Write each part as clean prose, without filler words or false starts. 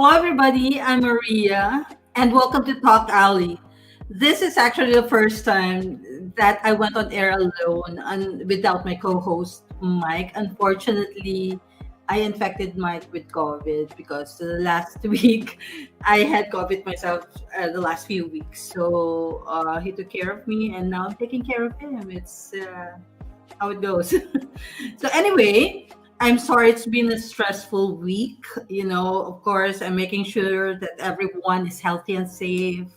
Hello, everybody. I'm Maria, and welcome to TalkAlley. This is actually the first time that I went on air alone and without my co-host Mike. Unfortunately, I infected Mike with COVID because the last week I had COVID myself. The last few weeks, so he took care of me, and now I'm taking care of him. It's how it goes. So anyway, I'm sorry it's been a stressful week. Of course, I'm making sure that everyone is healthy and safe.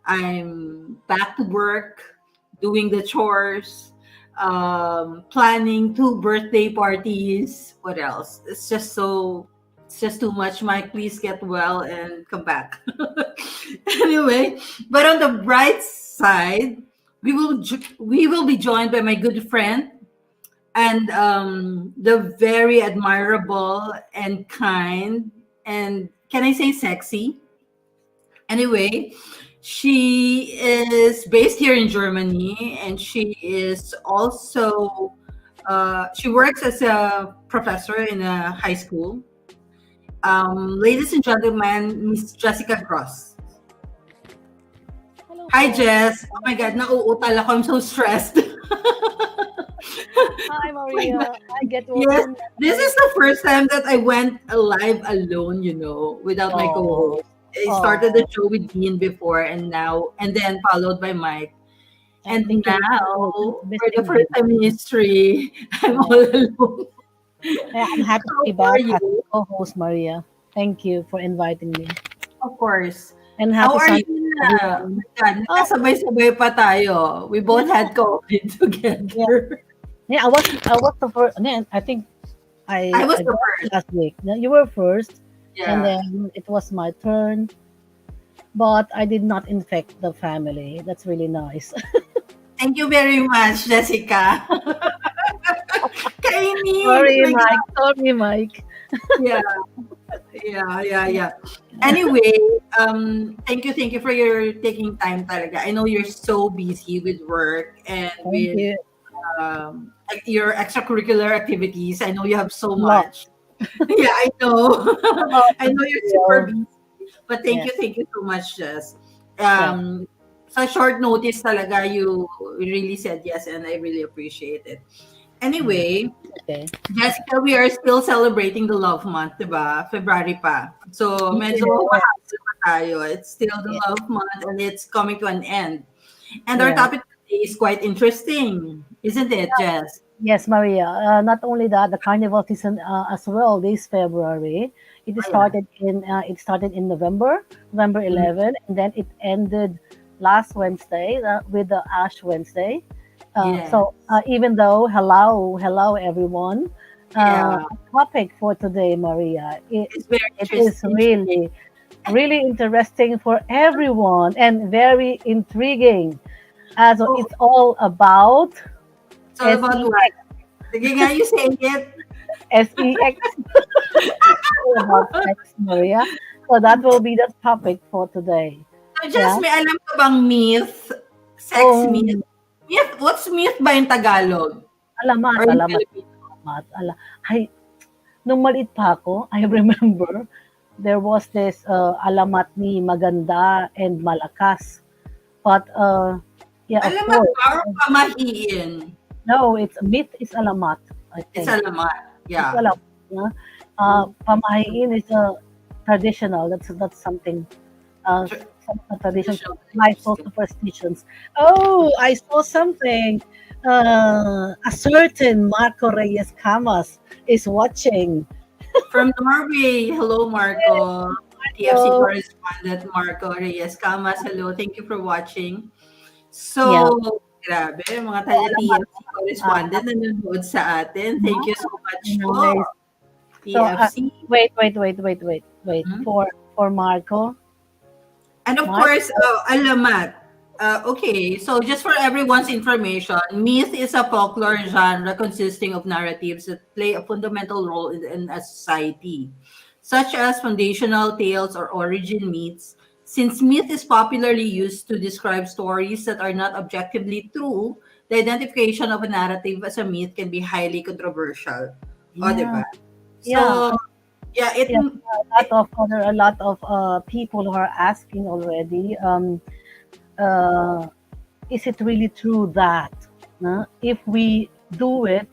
I'm back to work, doing the chores, planning two birthday parties. What else? It's just too much. Mike, please get well and come back. Anyway, but on the bright side, we will be joined by my good friend and the very admirable and kind and can I say sexy? Anyway, she is based here in Germany and she is also she works as a professor in a high school. Ladies and gentlemen, Miss Jessica Cross. Hello Hi, po. Jess. Oh my God, nauutal ako. I'm so stressed. Hi, Maria. I get Yes, woken this up. is the first time that I went live alone, without my Oh, co-host. I started the oh. show with Dean before and then followed by Mike. I And think you're now, for the missing first Dean. time in history, I'm Yeah. all alone. Yeah, I'm happy to be How are back as you? co-host, Maria. Thank you for inviting me. Of course. And How happy are Sunday, you na? Oh everyone. my God, Oh, nagkasabay-sabay pa tayo. We yeah, both had COVID yeah. together. Yeah, I was the first. Yeah, I think I was I the got it first. last week. Yeah, you were first, and Yeah. then it was my turn. But I did not infect the family. That's really nice. Thank you very much, Jessica. Kainis! Sorry, My Mike. Sorry, Mike. God. Yeah. Anyway, thank you for your taking time talaga. I know you're so busy with work and Thank with you. like your extracurricular activities. I know you have so Lot. much. Yeah, I know. How about I you, know you're super Mario? busy. But Yeah, thank you so much, Jess. yeah, Sa short notice talaga, you really said yes, and I really appreciate it. yeah. Anyway, Okay. Jessica, we are still celebrating the love month, di ba? February pa. So, medyo Yeah, mahaba pa tayo. It's still the yeah, love month and it's coming to an end. And our yeah. topic today is quite interesting, isn't it, Jess? Yes, Maria. Not only that, the carnival season as well this February. Oh, yeah. It started in November Mhm. 11, and then it ended last Wednesday with the Ash Wednesday. Yeah. Even though hello everyone, Yeah. the topic for today, Maria, It's very it is interesting. really interesting for everyone and very intriguing. So So, it's all about it's all about what? SEX. Sige nga, you say it. SEX, all about sex, Maria. So that will be the topic for today. So, Jess, Yeah. may alam ka bang myth? Sex myth? Oh, Myth? What's myth ba in Tagalog? alamat, Or in alamat, Filipino? alamat. Ay, nung maliit pa ako, I remember there was this alamat ni maganda and malakas. But yeah, of Alamat course. ba or pamahiin? No, it's myth is alamat, I It's think. alamat. It's Yeah. alamat. Yeah? Pamahiin is traditional. That's something Tr- some traditions, Traditional. life superstitions. Oh, I saw something. A certain Marco Reyes Camas is watching. From Norway. Hello, Marco. TFC So, correspondent Marco Reyes Camas. Hello. Thank you for watching. yeah. So, grabe, mga So, alamat. TFC correspondent nanonood sa atin. Thank you so much po, Nice. So, TFC. wait. Mhm. For Marco, And of course, Marco. alamat. Okay, so just for everyone's information, myth is a folklore genre consisting of narratives that play a fundamental role in a society, such as foundational tales or origin myths. Since myth is popularly used to describe stories that are not objectively true, the identification of a narrative as a myth can be highly controversial. O, Yeah, diba? yeah. So, Yeah, it, Yes, there are a lot of people who are asking already. Uh, is it really true that if we do it,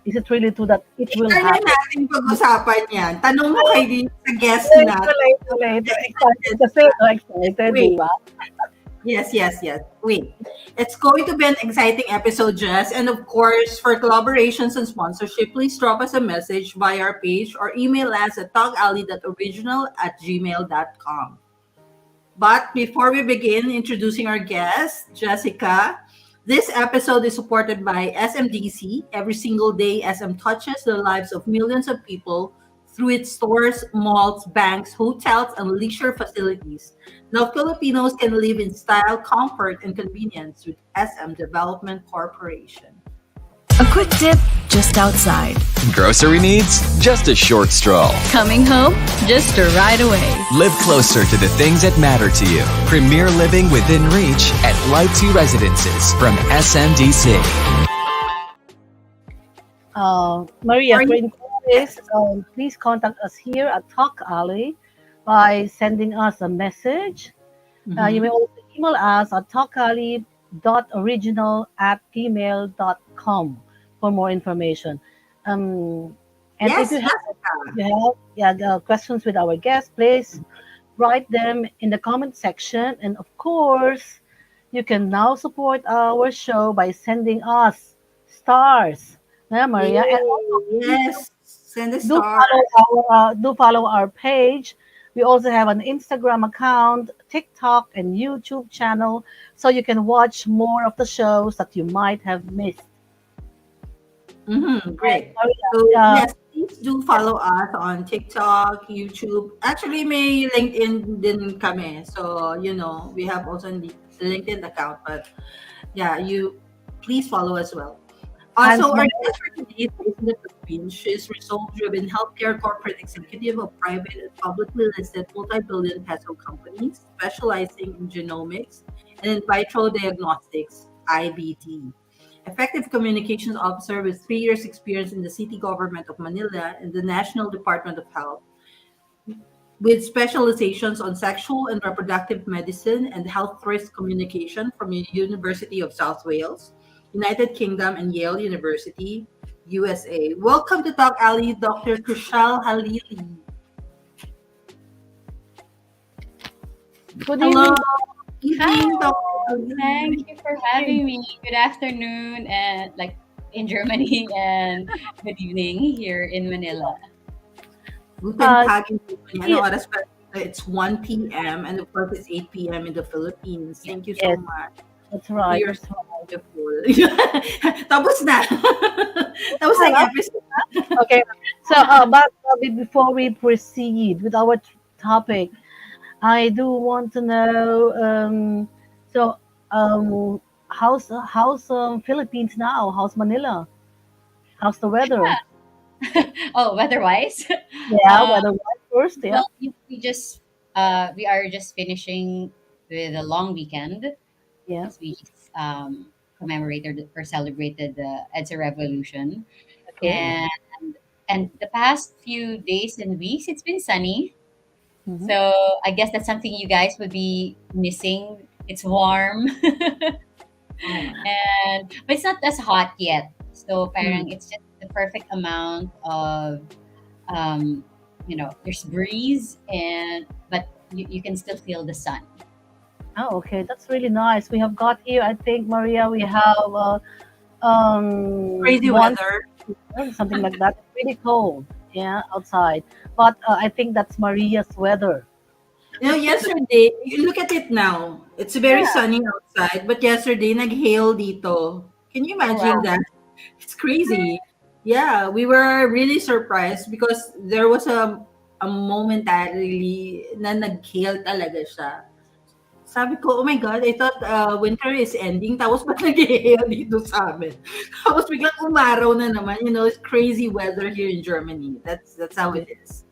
is it really true that it will kaya happen? natin pag-usapan yan. Tanong mo kay sa guest Later, natin. later, later. Excited kasi, no? Excited, di Wait. ba? Yes, yes, yes. Wait. It's going to be an exciting episode, Jess. And of course, for collaborations and sponsorship, please drop us a message via our page or email us at talkalley.original@gmail.com. But before we begin introducing our guest, Jessica, this episode is supported by SMDC. Every single day, SM touches the lives of millions of people through its stores, malls, banks, hotels, and leisure facilities. Now, Filipinos can live in style, comfort, and convenience with SM Development Corporation. A quick dip just outside. Grocery needs? Just a short stroll. Coming home just a ride away. Live closer to the things that matter to you. Premier living within reach at Light 2 Residences from SMDC. Maria, Are for you- inquiries, please contact us here at TalkAlley by sending us a message. You may also email us at talkalley.original@gmail.com for more information. And if Yes, you have, Jessica. questions with our guests, please write them in the comment section. And of course, you can now support our show by sending us stars. Yeah, Maria, and also Yay. Yes. Send a do star. follow our page. We also have an Instagram account, TikTok, and YouTube channel, so you can watch more of the shows that you might have missed. Great. Maria, So uh, yes, please do follow us on TikTok, YouTube. Actually, may LinkedIn din kami. So, we have also the LinkedIn account. But yeah, you please follow as well. and Also, our Maria, guest for today is based in the Philippines. She is result-driven healthcare corporate executive of private and publicly listed multi-billion peso companies specializing in genomics and in vitro diagnostics (IVD). Effective communications officer with 3 years experience in the city government of Manila and the National Department of Health, with specializations on sexual and reproductive medicine and health risk communication from the University of South Wales, United Kingdom, and Yale University, USA. Welcome to Talk Alley, Dr. Kushal Halili. good Hello, evening. evening, Hi, Dr. Halili. thank you for having me. Good afternoon, and like in Germany, and good evening here in Manila. Guten Uh, Tag in Germany. yeah, Ano oras pa? It's 1 p.m. and of course it's 8 p.m. in the Philippines. Yeah. Thank you so yes, much. that's right. You're That's so right. beautiful. Tapos na. Tapos na yung Ah, episode. okay. So, before we proceed with our topic, I do want to know. So, how's Philippines now? How's Manila? How's the weather? Oh, weather-wise, Yeah, uh, weather first. Yeah. well, we are just finishing with a long weekend Yeah. because we just commemorated or celebrated the EDSA Revolution, Okay. and the past few days and weeks it's been sunny. Mm-hmm. So I guess that's something you guys would be missing. It's warm, Oh, but it's not as hot yet. So mm. parang it's just the perfect amount of um, there's breeze but you can still feel the sun. Oh, okay. That's really nice. We have got here. I think Maria. We have Crazy one weather. something like that. It's really cold. Yeah, outside. But I think that's Maria's weather. Yesterday, you look at it now. It's very Yeah. sunny outside, but yesterday, nag-hail dito. Can you Oh imagine wow. that? It's crazy. Yeah, we were really surprised because there was a momentarily na nag-hail talaga siya. Sabi ko, oh my God, I thought winter is ending. Tapos ba't nag-hail dito sa amin? Tapos biglang umaraw na naman. It's crazy weather here in Germany. That's how it is.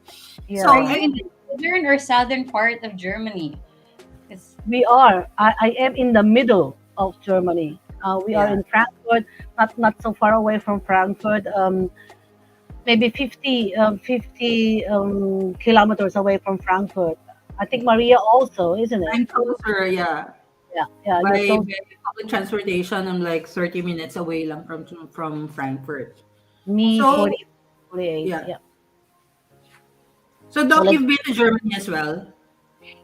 Yeah. So, Are you in the northern or southern part of Germany? 'Cause- We are. I am in the middle of Germany. We are yeah. in Frankfurt, not so far away from Frankfurt. maybe 50 kilometers away from Frankfurt. I think Maria also, isn't it? I'm closer, yeah. Yeah, yeah, you're By close. public transportation, I'm like 30 minutes away lang from Frankfurt. Me, So 40, 48. yeah. Yeah. So So Doc, let's. you've been to Germany as well.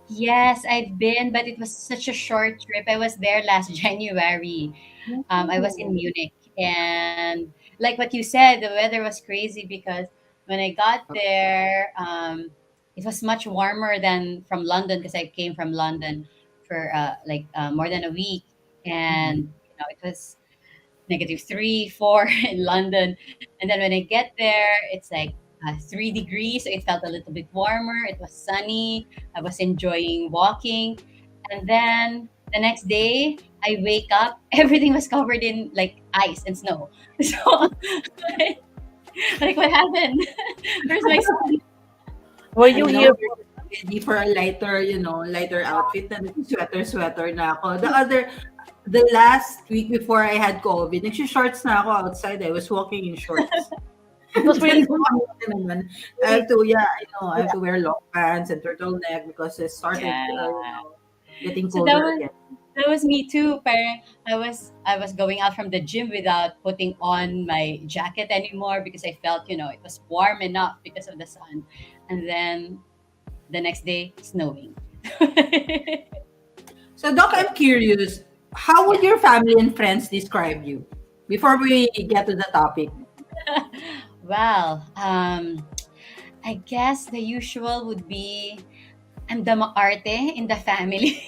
Yes, I've been, but it was such a short trip. I was there last January. I was in Mhm. Munich, and like what you said, the weather was crazy because when I got there, it was much warmer than from London because I came from London for more than a week, and Mhm. it was -3, 4 in London. And then when I get there, it's like 3 degrees. So it felt a little bit warmer. It was sunny. I was enjoying walking. And then the next day, I wake up, everything was covered in like ice and snow. So, like, what happened? Where's my sun? Were I you know here? you're ready for a lighter, lighter outfit na sweater na ako. The last week before I had COVID, shorts na ako outside. I was walking in shorts. It And was really then hot. naman, I Really, have to, yeah, I know, I yeah. have to wear long pants and turtleneck because it started, Yeah. getting So that colder was again. that was me too. Parang I was going out from the gym without putting on my jacket anymore because I felt it was warm enough because of the sun, and then the next day snowing. So, Doc, I'm curious, how would Yeah. your family and friends describe you? Before we get to the topic. Well, I guess the usual would be I'm the maarte in the family.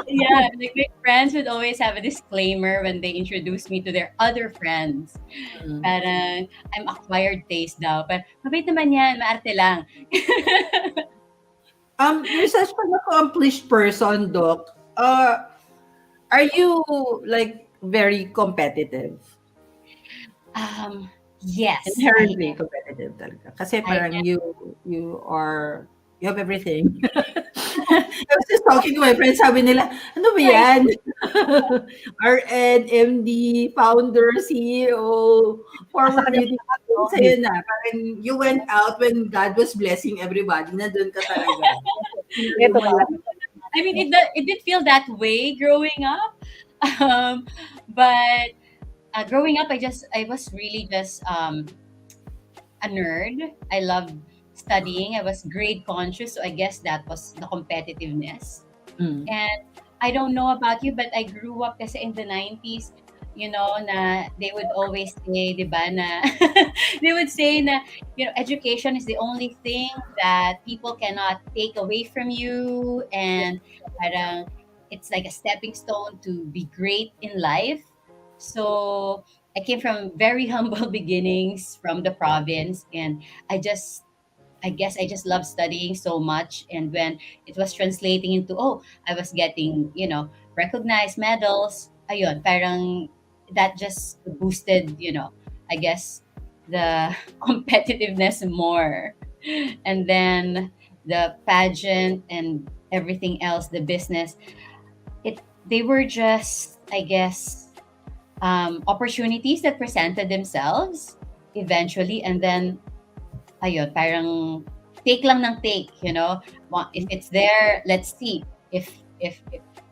Yeah, like my friends would always have a disclaimer when they introduce me to their other friends. Mm. Parang, I'm acquired taste daw. Parang, mabait naman yan, maarte lang. You're such an accomplished person, Doc. Are you like very competitive? Yes, I Inherently am. competitive talaga. Kasi I parang you have everything. I was just talking to my friends, sabi nila, ano ba right. yan? RN, MD, founder, CEO, Asa former ka niya beauty lahat, queen, no? sa'yo na. Parang you went out when God was blessing everybody, nandun ka talaga. Ito Mo ba? lang. I mean, it did feel that way growing up. Um, but growing up, I was really just a nerd. I loved studying. I was grade conscious, so I guess that was the competitiveness. Mm. And I don't know about you, but I grew up kasi in the 90s, na they would always say, di ba, na they would say na, education is the only thing that people cannot take away from you. And parang, it's like a stepping stone to be great in life. So I came from very humble beginnings from the province, and I just I guess I just love studying so much. And when it was translating into, I was getting, recognized medals, ayun, parang that just boosted, I guess the competitiveness more. And then the pageant and everything else, the business, they were just, I guess, opportunities that presented themselves eventually. And then ayun, parang take lang ng take. If it's there, let's see. If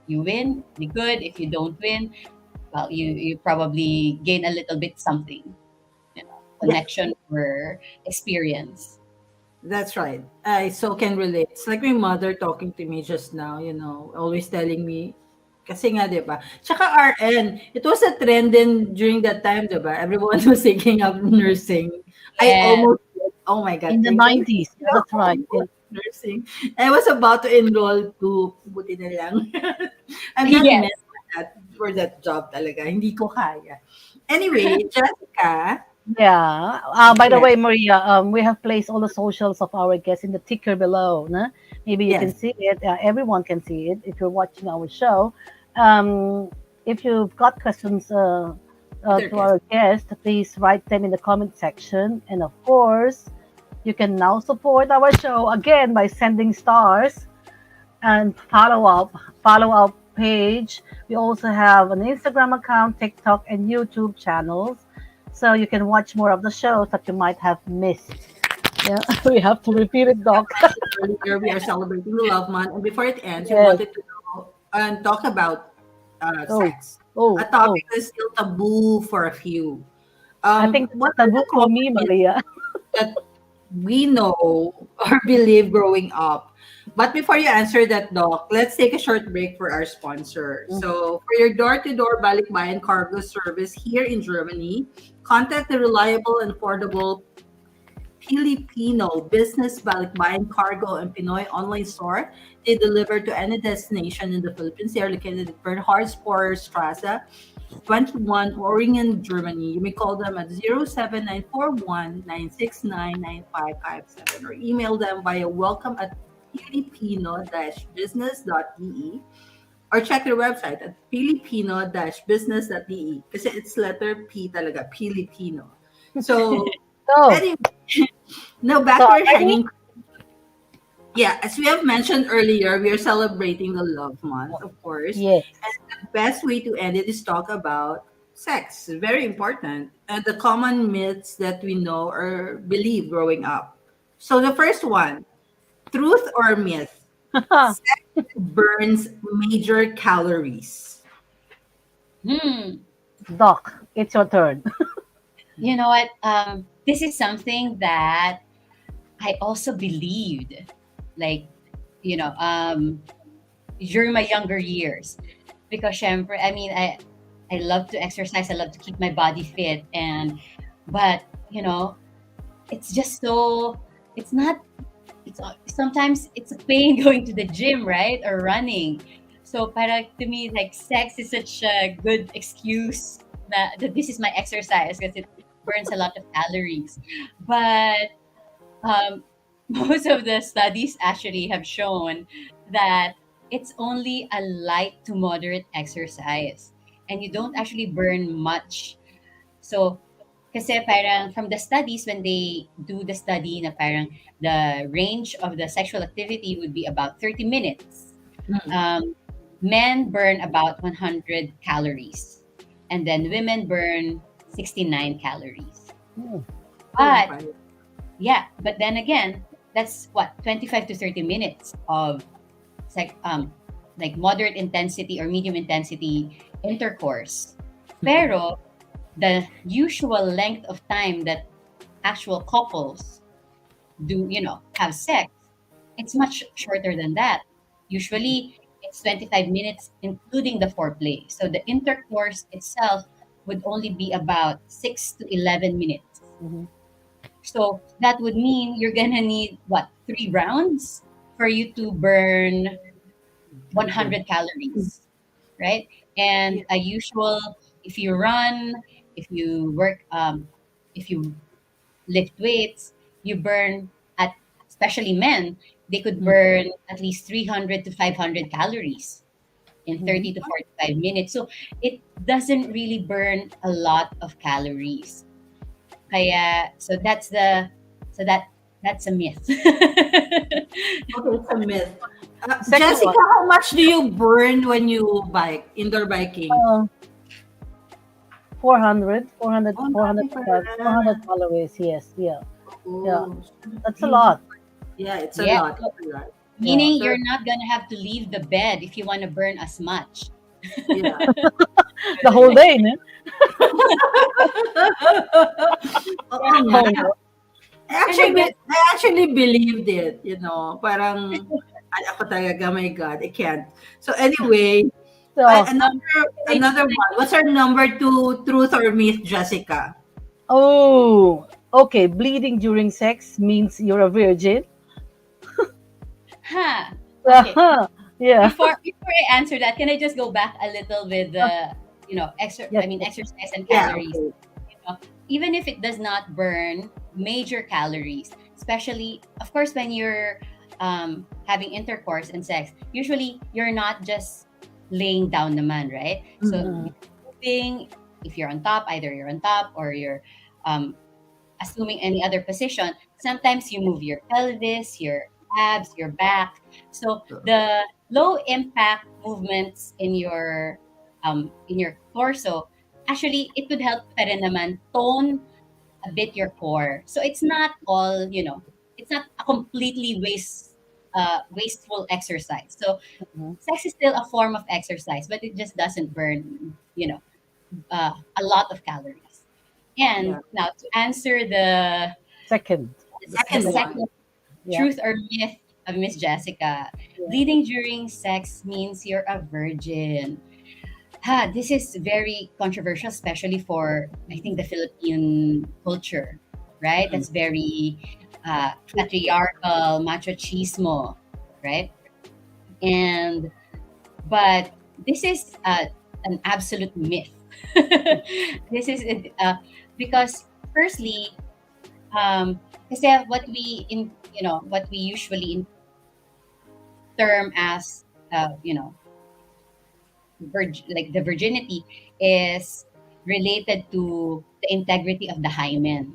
you win, be good. If you don't win, well, you probably gain a little bit something, Yeah, connection or experience. that's right. I so can relate. It's like my mother talking to me just now, always telling me, kasi nga, di ba? Tsaka RN, it was a trend din during that time, di ba? Everyone was thinking of nursing. I Yes, almost, oh my God, In the thank you. 90s. Yeah, that's right. Yeah. Nursing. I was about to enroll to, buti na lang. I'm not yes, meant for that job talaga. Hindi ko kaya. Anyway, Jessica, Yeah. By the yeah, way, Maria, we have placed all the socials of our guests in the ticker below. No? Maybe you can yes, see it. Everyone can see it if you're watching our show. Um, if you've got questions other to guest. our guest, please write them in the comment section. And of course, you can now support our show again by sending stars and follow up page. We also have an Instagram account, TikTok, and YouTube channels. so you can watch more of the shows that you might have missed. Yeah, we have to repeat it, Doc. Mentioned earlier, we are celebrating the Love Month, and before it ends, we Yes. wanted to know and talk about Oh, sex, a oh, oh. topic that's still taboo for a few. I think that's What a are taboo the for common me, myths Maria. that we know or believe growing up? But before you answer that, Doc, let's take a short break for our sponsor. So, for your door-to-door balikbayan cargo service here in Germany, contact the reliable and affordable Filipino business balikbayan cargo and Pinoy online store. They deliver to any destination in the Philippines. They are located at Bernhard Sporer Straße, 21 Oringen, Germany. You may call them at 07941 969 9557 or email them via welcome at filipino-business.de or check their website at filipino-business.de kasi it's letter P talaga, Filipino. So, So, anyway, now back so to our I'm ready. hanging. Yeah, as we have mentioned earlier, we are celebrating the Love Month, of course. Yes. The best way to end it is talk about sex. Very important. And the common myths that we know or believe growing up. So the first one, truth or myth? Sex burns major calories. Hmm. Doc, it's your turn. You know what? This is something that I also believed, like, you know, during my younger years. Because syempre, I mean, I love to exercise. I love to keep my body fit. But, you know, it's just so, it's not, sometimes it's a pain going to the gym, right? Or running. So para to me, like sex is such a good excuse that this is my exercise because it burns a lot of calories. But um, most of the studies actually have shown that it's only a light to moderate exercise and you don't actually burn much. So, kasi parang from the studies, when they do the study na parang the range of the sexual activity would be about 30 minutes. Mm. Um, Men burn about 100 calories and then women burn 69 calories. Hmm. But Oh, yeah, but then again, that's what 25 to 30 minutes of like like moderate intensity or medium intensity intercourse. Pero the usual length of time that actual couples do, have sex, it's much shorter than that. Usually it's 25 minutes including the foreplay. So the intercourse itself would only be about 6 to 11 minutes. Mhm. So that would mean you're gonna need what, 3 rounds for you to burn okay. 100 calories, right? And a usual, if you run, if you work, if you lift weights, you burn at, especially men, they could burn at least 300 to 500 calories in Mhm. 30 to 45 minutes. So it doesn't really burn a lot of calories. Kaya, so that's a myth. Okay, it's a myth. Second Jessica, one, how much do you burn when you bike, indoor biking? uh, 400, 400, Oh, 400, nothing for that. 400 calories. Yes, yeah, yeah. Oh, That's a you, lot. yeah, it's a Yeah. lot. So, It's a lot. Yeah. meaning So, you're not gonna have to leave the bed if you want to burn as much. yeah. The whole day, no? Oo nga. Oh, no. And I guess I actually believed it, parang, ay, ako talaga, my God, I can't. So anyway, So, it's another one. What's our number two truth or myth, Jessica? oh, okay. Bleeding during sex means you're a virgin. huh. Okay. Yeah. Before I answer that, can I just go back a little with the Yes. exercise and Yeah, calories. okay. Even if it does not burn major calories, especially of course when you're having intercourse and sex, usually you're not just laying down the man, right? So Mm. Mhm. you're moving, if you're on top, either you're on top or you're um, assuming any other position. Sometimes you move your pelvis, your abs, your back. So the low impact movements in your torso actually it could help pa rin naman tone a bit your core. So it's not all, it's not a completely wasteful exercise. So Mhm. sex is still a form of exercise, but it just doesn't burn, a lot of calories. Yeah. And now to answer Second. the Second one. second Yeah. truth or myth of Miss Jessica, Yeah. bleeding during sex means you're a virgin. This is very controversial, especially for I think the Philippine culture, right? Mm. That's very patriarchal, machismo, right? And but this is an absolute myth. This is because firstly, kasi what we usually term as like the virginity is related to the integrity of the hymen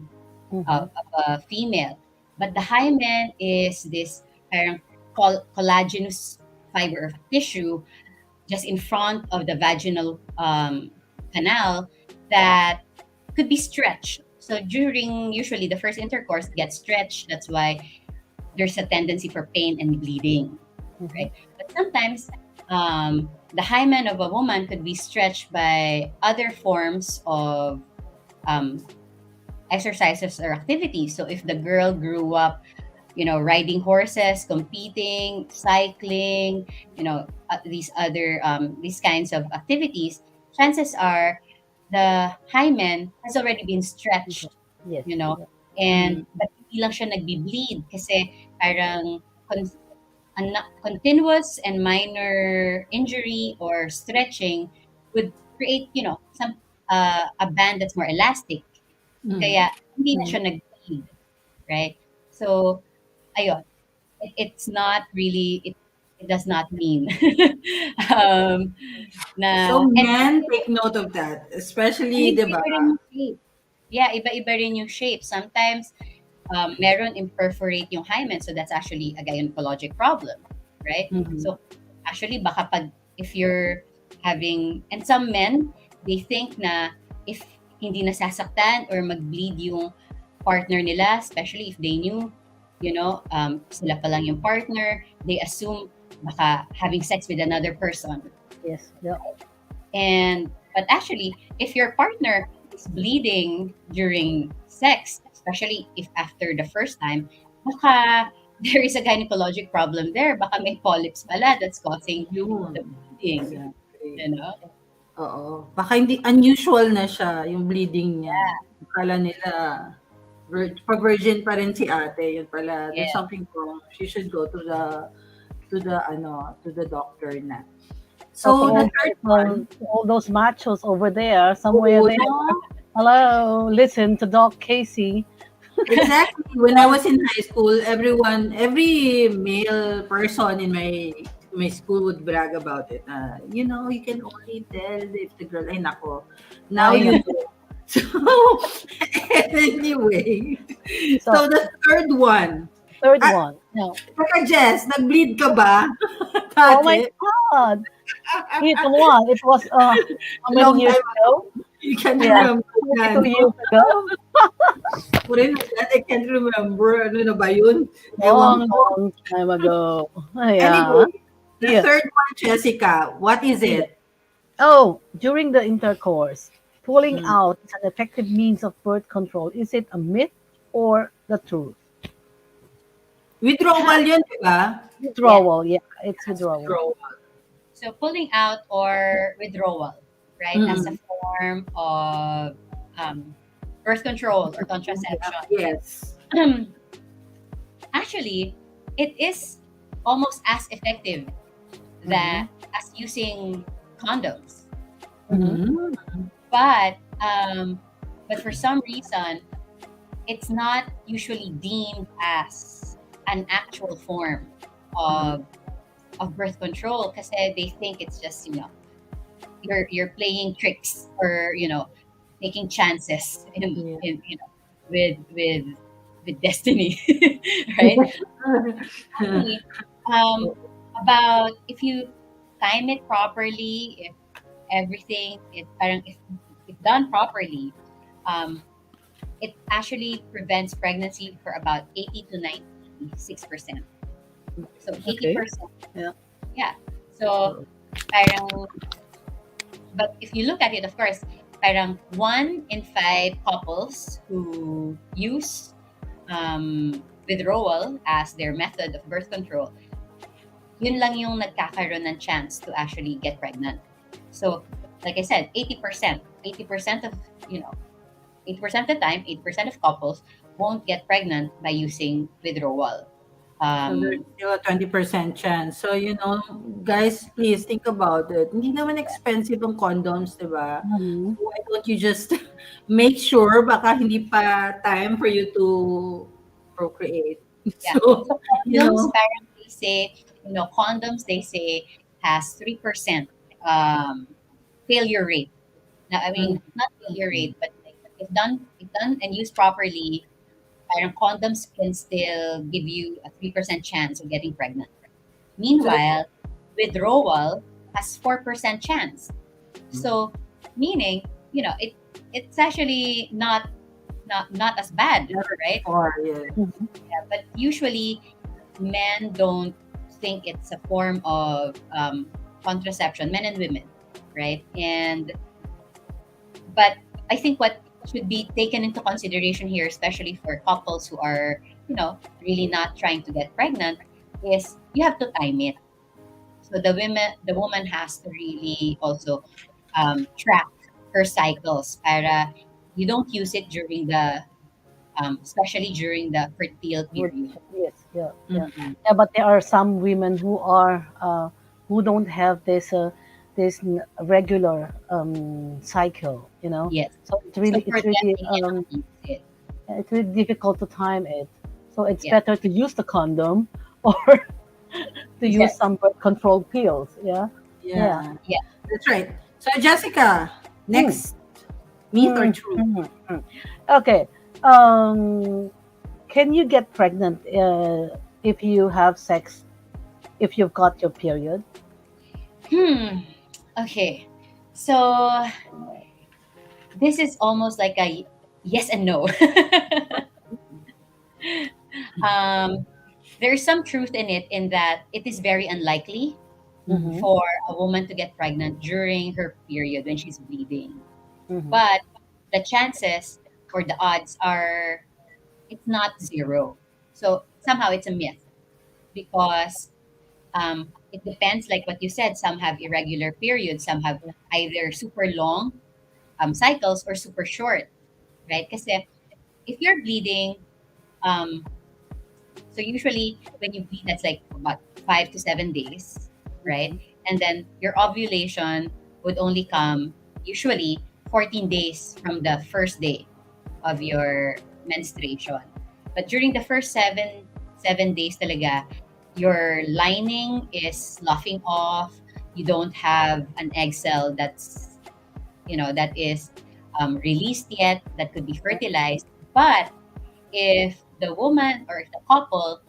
Mm-hmm. of a female. But the hymen is this parang collagenous fiber of tissue just in front of the vaginal canal that could be stretched. So during usually the first intercourse gets stretched. That's why there's a tendency for pain and bleeding, Mm-hmm. right? But sometimes the hymen of a woman could be stretched by other forms of um, exercises or activities. So if the girl grew up, riding horses, competing, cycling, these kinds of activities, chances are the hymen has already been Okay. stretched, Yes. you know, Yeah. and Mm. but hindi lang siya nagbi-bleed kasi parang continuous and minor injury or stretching would create, some a band that's more elastic. Mm. Kaya hindi na Mhm. siya nag-bleed, right? So, ayun, it's not really it does not mean um, So na and men take note of that, especially, di ba? iba-iba rin yung shape. Yeah, iba-iba rin yung shape. Sometimes meron imperforate yung hymen, so that's actually a gynecologic problem, right? Mhm. So actually baka if you're having and some men they think na if hindi nasasaktan or mag-bleed yung partner nila, especially if they knew, sila pa lang yung partner, they assume baka having sex with another person. Yes. Yeah. And but actually, if your partner is bleeding during sex, especially if after the first time, baka there is a gynecologic problem there. Baka may polyps pala that's causing the Yun. bleeding. Exactly. You know? Oo. Baka hindi unusual na siya, yung bleeding niya. Akala nila, pag virgin pa rin si ate, yun pala, there's Yeah. something wrong. She should go to the doctor na. So So, the third one, to all those machos over there, somewhere oo, there. no? Hello, listen to Doc Casey. Exactly. When I was in high school, every male person in my school would brag about it. You can only tell if the girl, ay nako, now Ay, you no. know. So, anyway, So, so the third one, third ah, one. Now, Kaka Jess, nag-bleed ka ba? oh my Dati, God. It was. It was how many long years time ago? ago. You can't Yeah, remember na, 22 no? years ago. Ako rin, I can't remember. Ano na ba yun? Ewan Long, ko. long time ago. Yeah. Anyway, the Yeah. third one, Jessica, what is Yeah. it? Oh, during the intercourse, pulling Hmm. out is an effective means of birth control. Is it a myth or the truth? Withdrawal yun, di ba? Yeah. Withdrawal. Yeah, it's That's withdrawal. withdrawal. So pulling out or withdrawal, right, as a Mm. form of birth control or Yeah. contraception. Yes. Actually, it is almost as effective Mm-hmm. that as using condoms. Mm-hmm. Mhm. But for some reason, it's not usually deemed as an actual form Mhm. of birth control because they think it's just you're playing tricks or taking chances Yeah. with destiny, right? Actually, um, about if you time it properly, if everything, if done properly, um, it actually prevents pregnancy for about 80 to 96%. So Okay. 80%, Yeah. yeah. So parang, but if you look at it, of course, parang 1 in 5 couples who use withdrawal as their method of birth control, yun lang yung nagkakaroon ng chance to actually get pregnant. So, like I said, 80% of, you know, 80% of the time, 80% of couples won't get pregnant by using withdrawal. So there's Um, still a 20% chance. So, guys, please think about it. Hindi naman expensive ang condoms, di ba? Mhm. So why don't you just make sure baka hindi pa time for you to procreate. yeah. So, So you condoms, know, parang they say, condoms they say has 3% failure rate. Now, I Mhm. mean, not failure rate, but like if done and used properly, parang condoms can still give you a 3% chance of getting pregnant. so that's Meanwhile, withdrawal has 4% chance. So, meaning, it's actually not as bad, not right? far, yeah. Mhm. Yeah, but usually men don't think it's a form of contraception, men and women, right? And but I think what should be taken into consideration here, especially for couples who are, really not trying to get pregnant, is you have to time it. So the woman has to really also track her cycles para you don't use it during the especially during the fertile Would period. yes, yeah, yeah, Mhm. yeah. But there are some women who don't have regular cycle. Yes. So So for it's them, really they cannot use it. it's really difficult to time it. So it's Yeah. better to use the condom or to use Yes. some birth control pills. Yeah, yeah. Yeah, Yeah. that's right. So, Jessica, Mm, next, myth or mm, truth? mm. Okay. Um, can you get pregnant if you have sex if you've got your period? Hmm. Okay. So this is almost like a yes and no. um, there's some truth in it in that it is very unlikely Mm-hmm, for a woman to get pregnant during her period when she's bleeding. mm-hmm, But the chances or the odds are it's not zero. So somehow it's a myth because it depends, like what you said, some have irregular periods, some have either super long cycles or super short, right? Because if you're bleeding, um, so usually when you bleed, that's like about 5 to 7 days, right? And then your ovulation would only come usually 14 days from the first day of your menstruation. But during the first seven days talaga, your lining is sloughing off. You don't have an egg cell that is released yet that could be fertilized. But if the woman or if the couple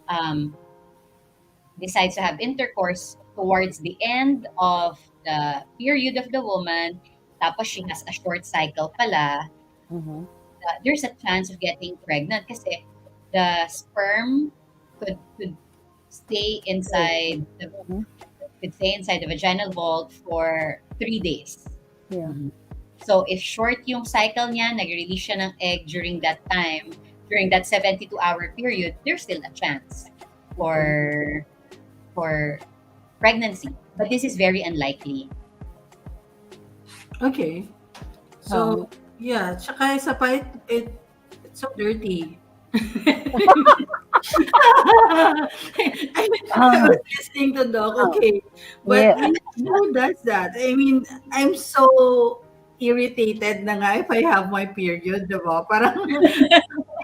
um, decides to have intercourse towards the end of the period of the woman, tapos she has a short cycle pala, mm-hmm, there's a chance of getting pregnant kasi the sperm could stay inside the mm-hmm. vaginal vault for 3 days. Yeah. Mhm. So if short yung cycle niya, nag-release siya ng egg during that time, during that 72-hour period, there's still a chance for for pregnancy. But this is very unlikely. Okay. Um, So, yeah, tsaka isa pa, it's so dirty. I ah, was listening to Doc, ah, okay. But yeah. who does that? I mean, I'm so irritated na nga if I have my period, diba? Parang,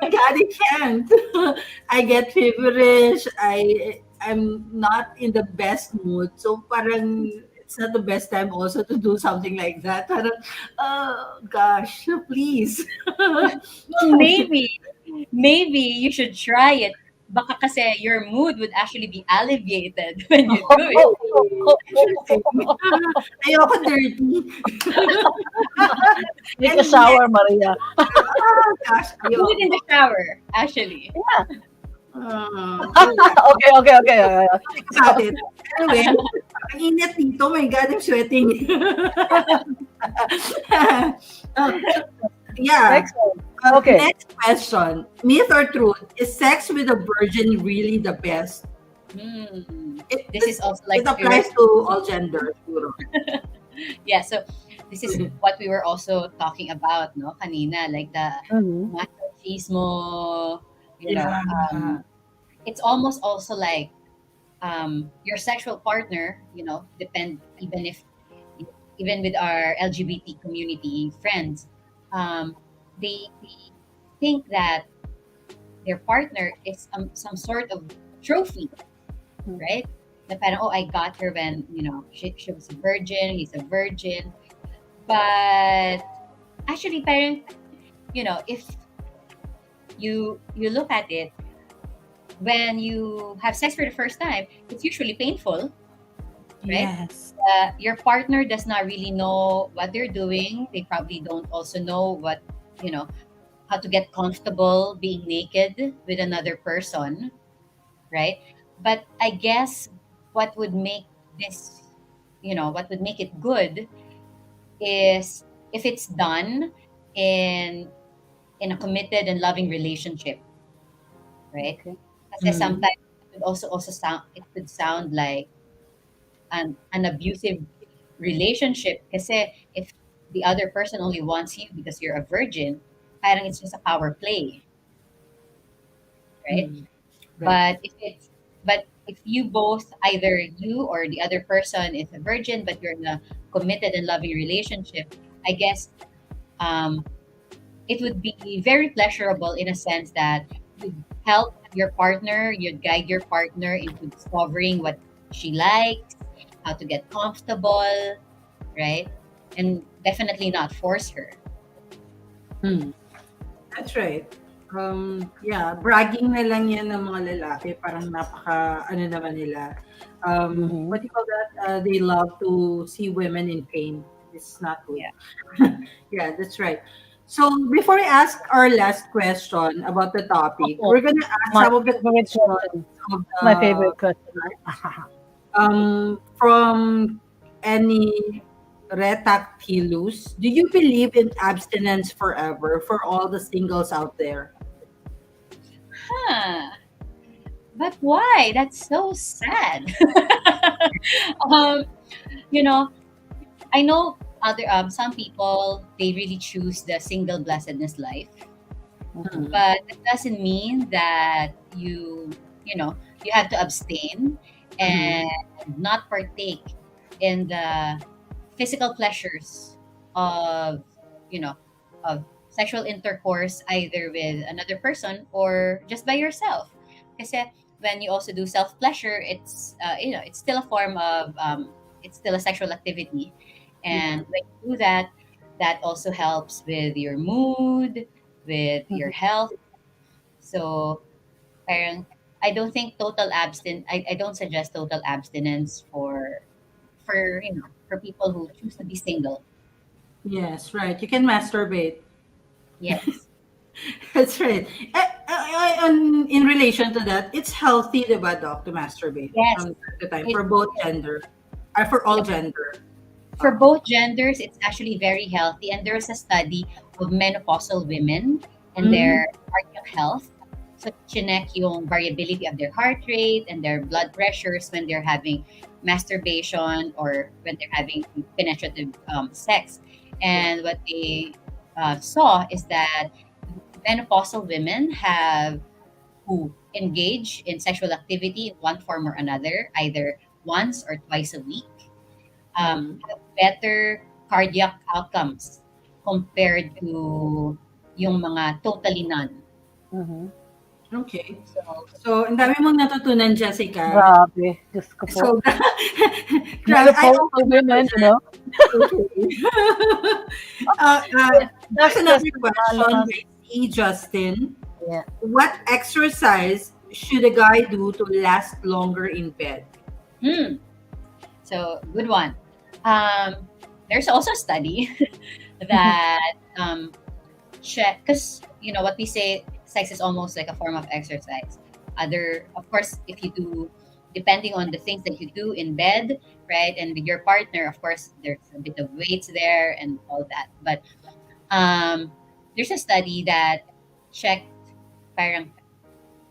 my God, I can't. I get feverish. I'm not in the best mood. So parang it's not the best time also to do something like that. Parang, oh gosh, please. Well, maybe you should try it. Baka kasi your mood would actually be alleviated when you do it. Interesting. Ayoko dirty. Take a And shower, Maria. oh gosh, Do it in the shower, actually. wala. Okay, okay, okay. Think about it. Anyway, ang init dito. My God, I'm sweating. So, yeah. Next one. Okay. Next question. Myth or truth? Is sex with a virgin really the best? This is also like It applies to all genders. Siguro. yeah. So this is what we were also talking about, no, kanina, like the Mhm. machismo. Yeah. It's almost also like your sexual partner. Depend even with our LGBT community friends, um, they think that their partner is some sort of trophy, right? Na parang, oh, I got her when, she was a virgin, he's a virgin. But actually, parang, if you look at it, when you have sex for the first time, it's usually painful, right? Yes. Your partner does not really know what they're doing. They probably don't also know how to get comfortable being naked with another person, right? But I guess what would make this, what would make it good is if it's done in in a committed and loving relationship, right? Okay. Kasi sometimes it could sound like an abusive relationship. Kasi if the other person only wants you because you're a virgin, parang it's just a power play, right? Mm. Right. But if you both, either you or the other person is a virgin, but you're in a committed and loving relationship, I guess um, it would be very pleasurable in a sense that you'd help your partner, you'd guide your partner into discovering what she likes, how to get comfortable, right? And definitely not force her. Hmm. That's right. Yeah, bragging na lang yan ng mga lalaki. Parang napaka, ano naman nila. Mhm. What do you call that? They love to see women in pain. It's not good. Yeah. Yeah, that's right. So before I ask our last question about the topic, Oh, we're gonna ask my some of the favorite questions question. of My the favorite question. from any retactilus. Do you believe in abstinence forever for all the singles out there? Huh. But why? That's so sad. um, you know, I know other some people, they really choose the single blessedness life, Mhm. but it doesn't mean that you have to abstain Mhm. and not partake in the physical pleasures of you know of sexual intercourse, either with another person or just by yourself. Kasi when you also do self pleasure, it's still a form of it's still a sexual activity. Yeah. And when you do that, that also helps with your mood, with your Mhm. health. So parang I don't think I don't suggest total abstinence for people who choose to be single. Yes, right. You can masturbate. Yes. That's right. In relation to that, it's healthy, diba, Doc, to masturbate Yes. from time to time It, for both gender, for all gender. for both genders, it's actually very healthy. And there's a study of menopausal women and Mhm. their cardiac health. So, chinek yung variability of their heart rate and their blood pressures when they're having masturbation or when they're having penetrative sex. And what they saw is that menopausal women have who engage in sexual activity in one form or another, either once or twice a week, Mhm. have better cardiac outcomes compared to yung mga totally none. Mhm. Okay. So, So, ang dami mong natutunan, Jessica. Grabe. Diyos ko po. So, grabe. I Menopause also for women, you know? okay. There's Next another question, question Alas. by C. Justin. Yeah. What exercise should a guy do to last longer in bed? hmm, so good one. There's also a study that check, because what we say, sex is almost like a form of exercise. Of course, if you do, depending on the things that you do in bed, right, and with your partner, of course, there's a bit of weights there and all that. But um, there's a study that checked, parang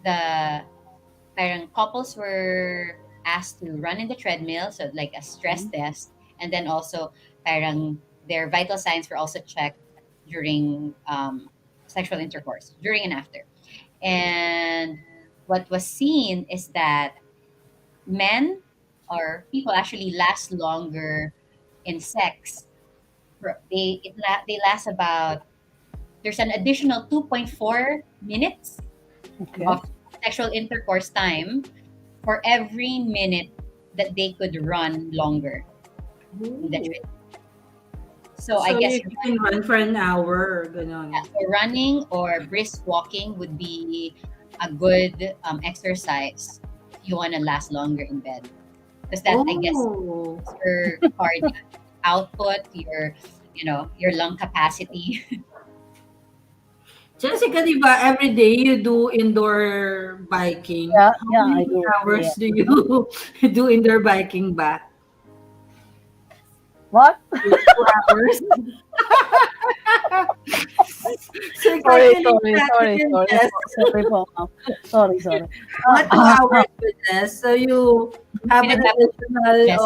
the parang couples were asked to run in the treadmill, so like a stress Mhm. test, and then also parang their vital signs were also checked during sexual intercourse, during and after. And what was seen is that men or people actually last longer in sex. They last about, there's an additional 2.4 minutes Okay. of sexual intercourse time for every minute that they could run longer in the Ooh. trip. So I So guess you can run for an hour, ganon. so running or brisk walking would be a good exercise if you want to last longer in bed. Because that, I guess, Oh. your cardio output, your lung capacity. Jessica, di ba, every day you do indoor biking? Yeah, How yeah, I many do. hours Yeah. do you do indoor biking ba? What? 2 hours? So Sorry, calculate sorry, that sorry, again, sorry Jess. po. Sorry po, ma'am. Sorry, sorry. Mga 2 hours with Jess. So you have an Pinagkakasya, additional Jess.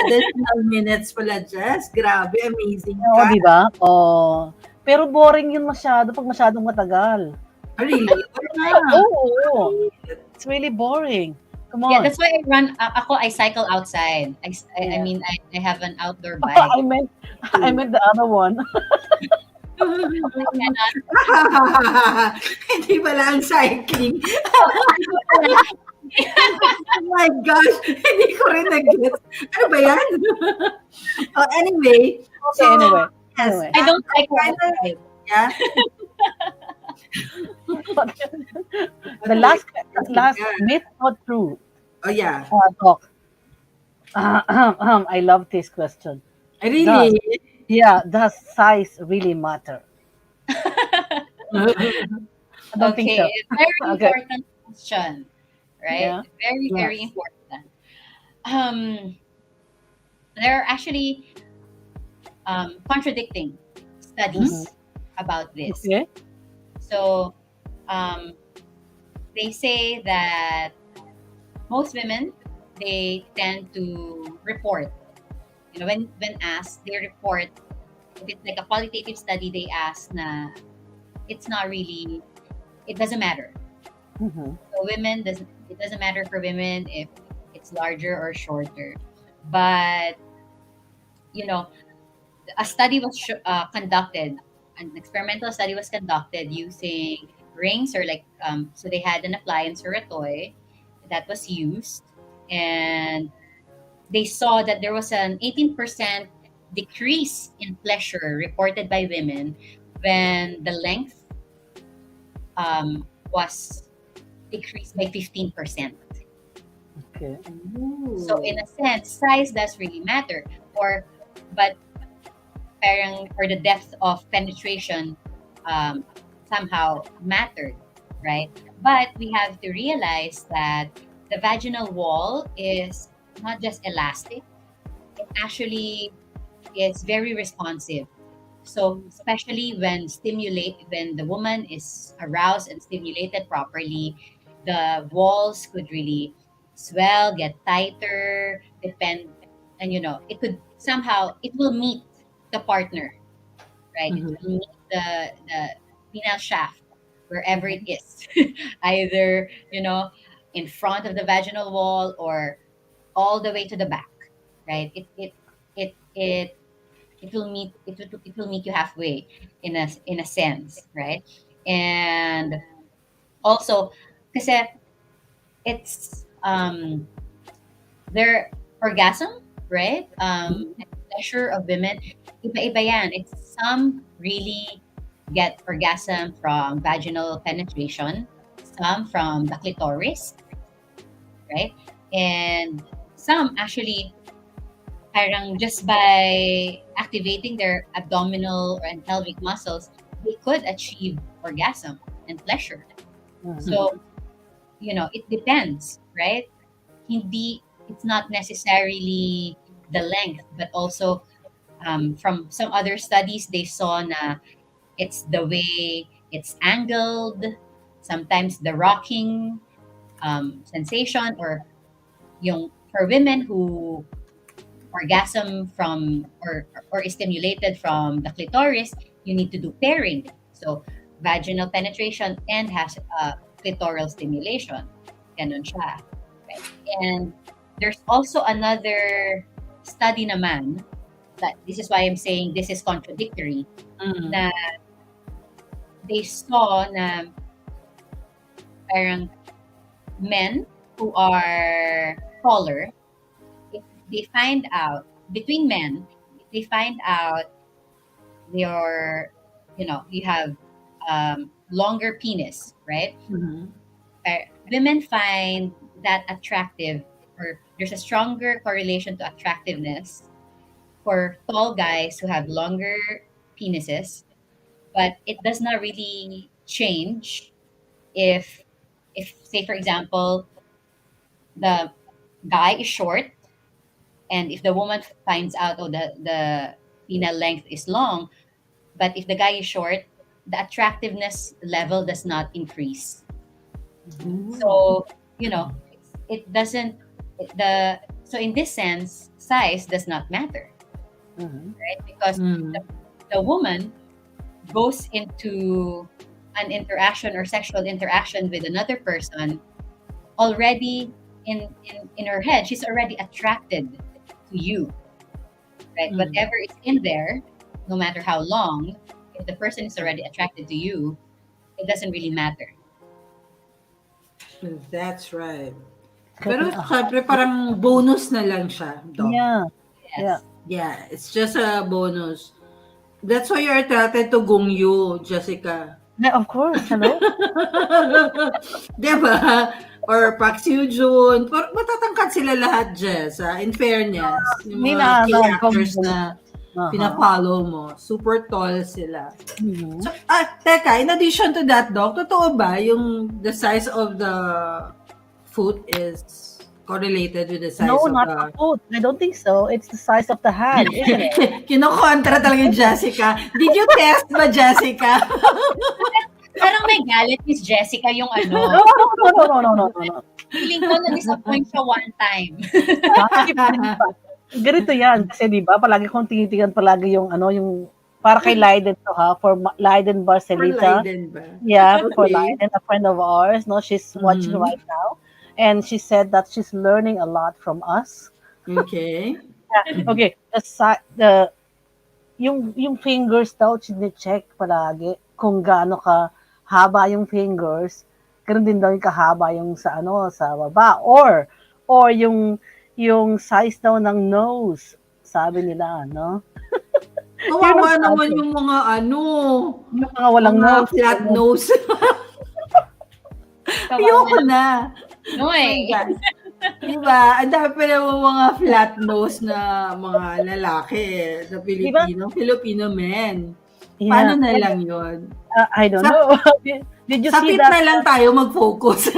additional minutes pala, Jess. Grabe, amazing Oo, ka. 'di ba? Oh. Pero boring 'yun masyado 'pag masyadong matagal. Oh, really? Why not? Oo. It's really boring. Come Yeah, on. that's why I run. I cycle outside. I Yeah. mean, I have an outdoor bike. I meant I meant the other one. I cannot. Hindi pala ang cycling. Oh my gosh, hindi ko rin nag-gets. Ano ba yan? Anyway, so, Okay, anyway. yes, Anyway. I don't I cycle kind of, outside. yeah. The Okay, last yeah. myth or truth Oh, yeah. talk. I love this question. Does Really? does size really matter? I don't think Okay, so. very Okay. important question, right? Yeah. Very, very Yes. important. Um, there are actually contradicting Mm-hmm. studies about this. Okay. So um, they say that most women, they tend to report. When asked, they report. If it's like a qualitative study, they ask na it's not really. It doesn't matter. Mm-hmm. So women doesn't. It doesn't matter for women if it's larger or shorter. But you know, a study was conducted. An experimental study was conducted using rings, or like so they had an appliance or a toy that was used, and they saw that there was an 18% decrease in pleasure reported by women when the length was decreased by 15%. Okay. So in Ooh. a sense, size does really matter. But parang, or the depth of penetration um, somehow mattered, right? But we have to realize that the vaginal wall is not just elastic, it actually is very responsive. So especially when the woman is aroused and stimulated properly, the walls could really swell, get tighter, depend, and it will meet the partner, right? It Mhm. will meet the penile shaft wherever it is, either in front of the vaginal wall or all the way to the back, right? It it will meet you halfway in a sense, right? And also, kasi it's their orgasm, right? And pleasure of women, iba-iba yan. It's some really get orgasm from vaginal penetration, some from the clitoris, right? And some actually, parang just by activating their abdominal and pelvic muscles, they could achieve orgasm and pleasure. Mhm. So, it depends, right? It's not necessarily the length, but also from some other studies, they saw na it's the way it's angled, sometimes the rocking sensation, or for women who orgasm from or is stimulated from the clitoris, you need to do pairing. So vaginal penetration and has clitoral stimulation. Ganon siya. Right? And there's also another study naman that this is why I'm saying this is contradictory, Mm. na they saw na parang men who are taller, if they find out between men, if they find out your you have longer penis, right? Mhm. Women find that attractive, or there's a stronger correlation to attractiveness for tall guys who have longer penises, but it does not really change if say for example the guy is short, and if the woman finds out, oh, the penile length is long, but if the guy is short, the attractiveness level does not increase. So it doesn't the so in this sense, size does not matter, Mhm. right? Because Mm. the woman goes into an interaction or sexual interaction with another person already in her head, she's already attracted to you, right? Mm. Whatever is in there, no matter how long, if the person is already attracted to you, it doesn't really matter. That's right. Pero Getting a syempre parang bonus na lang siya, Doc. Yeah. Yeah. Yes. Yeah, it's just a bonus. That's why you're attracted to Gongyu, Jessica. Yeah, of course. Hello? Diba? Or Park Seo-joon. Matatangkad sila lahat, Jess. In fairness, yung May mga key nahanap ko. actors na Uh-huh. pinapollow mo. Super tall sila. Mhm. So, teka, in addition to that, Doc, totoo ba yung the size of the foot is correlated with the size No, of not the... the foot. I don't think so. It's the size of the hand, isn't it? Kinokontra talaga yung Jessica. Did you test ba, Jessica? Parang may galit Miss Jessica yung No, no, no, no, no, no, no, no. feeling ko na-disappoint siya one time. Ganito yan. Kasi di ba, palagi kong tinitingnan palagi yung yung para kay Leiden to ha, for Leiden For Barcelita. Leiden ba? Yeah, for Okay. Leiden, a friend of ours. No, she's watching Mhm. right now. And she said that she's learning a lot from us. Okay. Yeah, okay, yung fingers daw, chine-check palagi kung gaano ka haba yung fingers, ganoon din daw yung kahaba yung sa sa baba, or yung size daw ng nose, sabi nila, no? Kawawa Yun ang naman sabi. yung mga Yung mga walang mga nose. flat nose. Kawawa Ayoko na. No eh. God. Diba? Ang dami pa naman mga flat nose na mga lalaki na Filipino men. Yeah. Paano na lang yun? I don't know. Did you see Sapit that? na lang tayo mag-focus.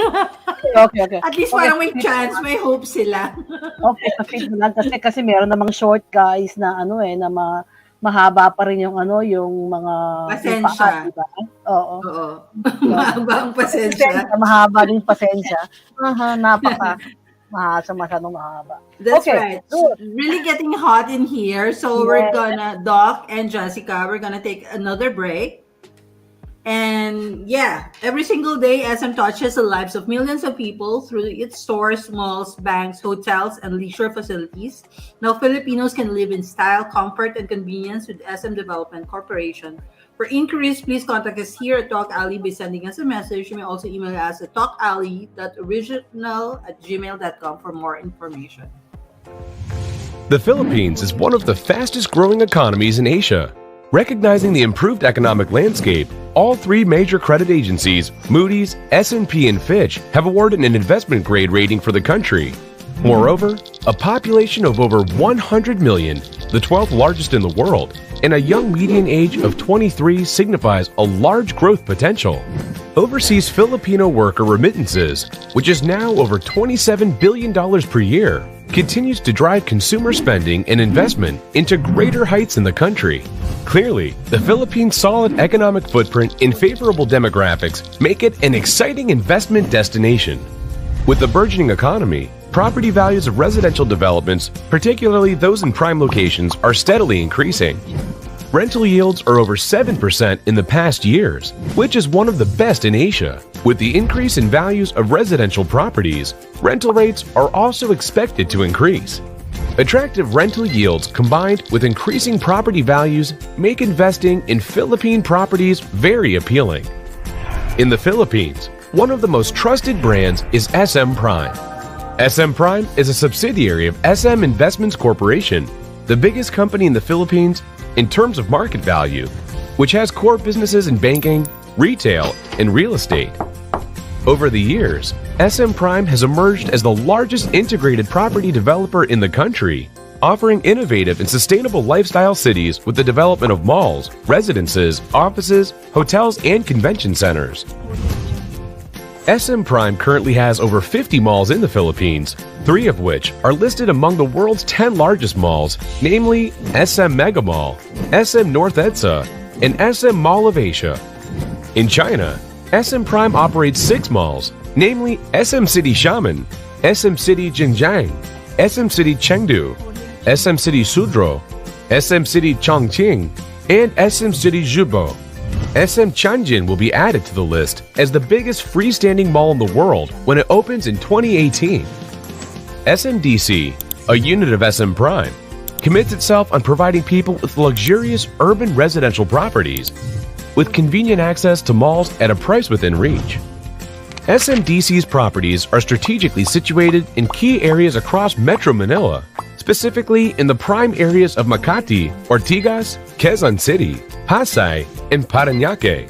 Okay. At least parang may chance, may hope sila. Okay, sa feed mo lang kasi meron namang short guys na na mahaba pa rin yung yung mga yung Pasensya. paa, diba? Oo. Oo. Mahaba ang pasensya. Mahaba din pasensya. Masyadong mahaba. That's Okay, right. good. Really getting hot in here. So we're gonna, Doc and Jessica, we're gonna take another break. And yeah, every single day, SM touches the lives of millions of people through its stores, malls, banks, hotels, and leisure facilities. Now, Filipinos can live in style, comfort, and convenience with SM Development Corporation. For inquiries, please contact us here at TalkAlley by sending us a message. You may also email us at talkalley.original@gmail.com for more information. The Philippines is one of the fastest growing economies in Asia. Recognizing the improved economic landscape, all three major credit agencies, Moody's, S&P, and Fitch, have awarded an investment grade rating for the country. Moreover, a population of over 100 million, the 12th largest in the world, and a young median age of 23 signifies a large growth potential. Overseas Filipino worker remittances, which is now over $27 billion per year, continues to drive consumer spending and investment into greater heights in the country. Clearly, the Philippines' solid economic footprint and favorable demographics make it an exciting investment destination. With the burgeoning economy, property values of residential developments, particularly those in prime locations, are steadily increasing. Rental yields are over 7% in the past years, which is one of the best in Asia. With the increase in values of residential properties, rental rates are also expected to increase. Attractive rental yields combined with increasing property values make investing in Philippine properties very appealing. In the Philippines, one of the most trusted brands is SM Prime. SM Prime is a subsidiary of SM Investments Corporation, the biggest company in the Philippines in terms of market value, which has core businesses in banking, retail, and real estate. Over the years, SM Prime has emerged as the largest integrated property developer in the country, offering innovative and sustainable lifestyle cities with the development of malls, residences, offices, hotels, and convention centers. SM Prime currently has over 50 malls in the Philippines, 3 of which are listed among the world's 10 largest malls, namely SM Mega Mall, SM North EDSA, and SM Mall of Asia. In China, SM Prime operates 6 malls, namely SM City Xiamen, SM City Jinjiang, SM City Chengdu, SM City Suzhou, SM City Chongqing, and SM City Zhubo. SM Tianjin will be added to the list as the biggest freestanding mall in the world when it opens in 2018. SMDC, a unit of SM Prime, commits itself on providing people with luxurious urban residential properties with convenient access to malls at a price within reach. SMDC's properties are strategically situated in key areas across Metro Manila, specifically in the prime areas of Makati, Ortigas, Quezon City, Pasay, and Parañaque.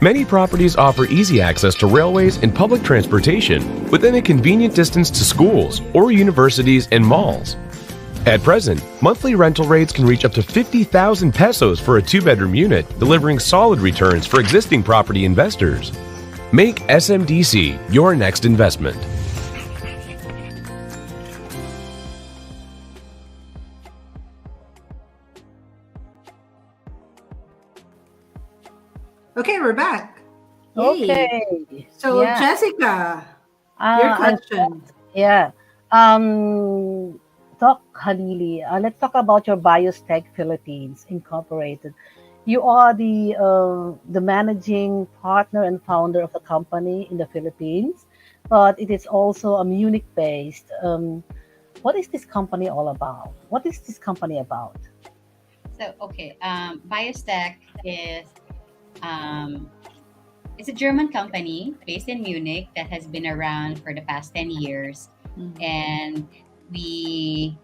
Many properties offer easy access to railways and public transportation within a convenient distance to schools or universities and malls. At present, monthly rental rates can reach up to 50,000 pesos for a 2-bedroom unit, delivering solid returns for existing property investors. Make SMDC your next investment. Okay, we're back. Yay. Okay. So, Yeah. Jessica, your question. Yeah. Doc Halili, let's talk about your Biostech Philippines Incorporated. You are the managing partner and founder of the company in the Philippines, but it is also a Munich-based. What is this company all about? What is this company about? So, okay, Biostech is um, it's a German company based in Munich that has been around for the past 10 years, Mhm. and we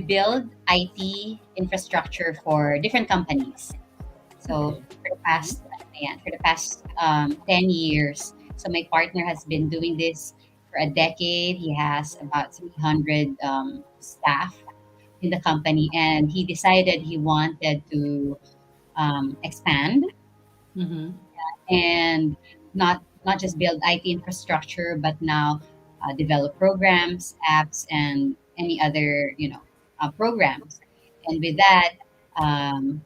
build IT infrastructure for different companies. So for the past 10 years, so my partner has been doing this for a decade. He has about 300 staff in the company, and he decided he wanted to expand Mhm. and not just build IT infrastructure, but now develop programs, apps, and any other programs. And with that,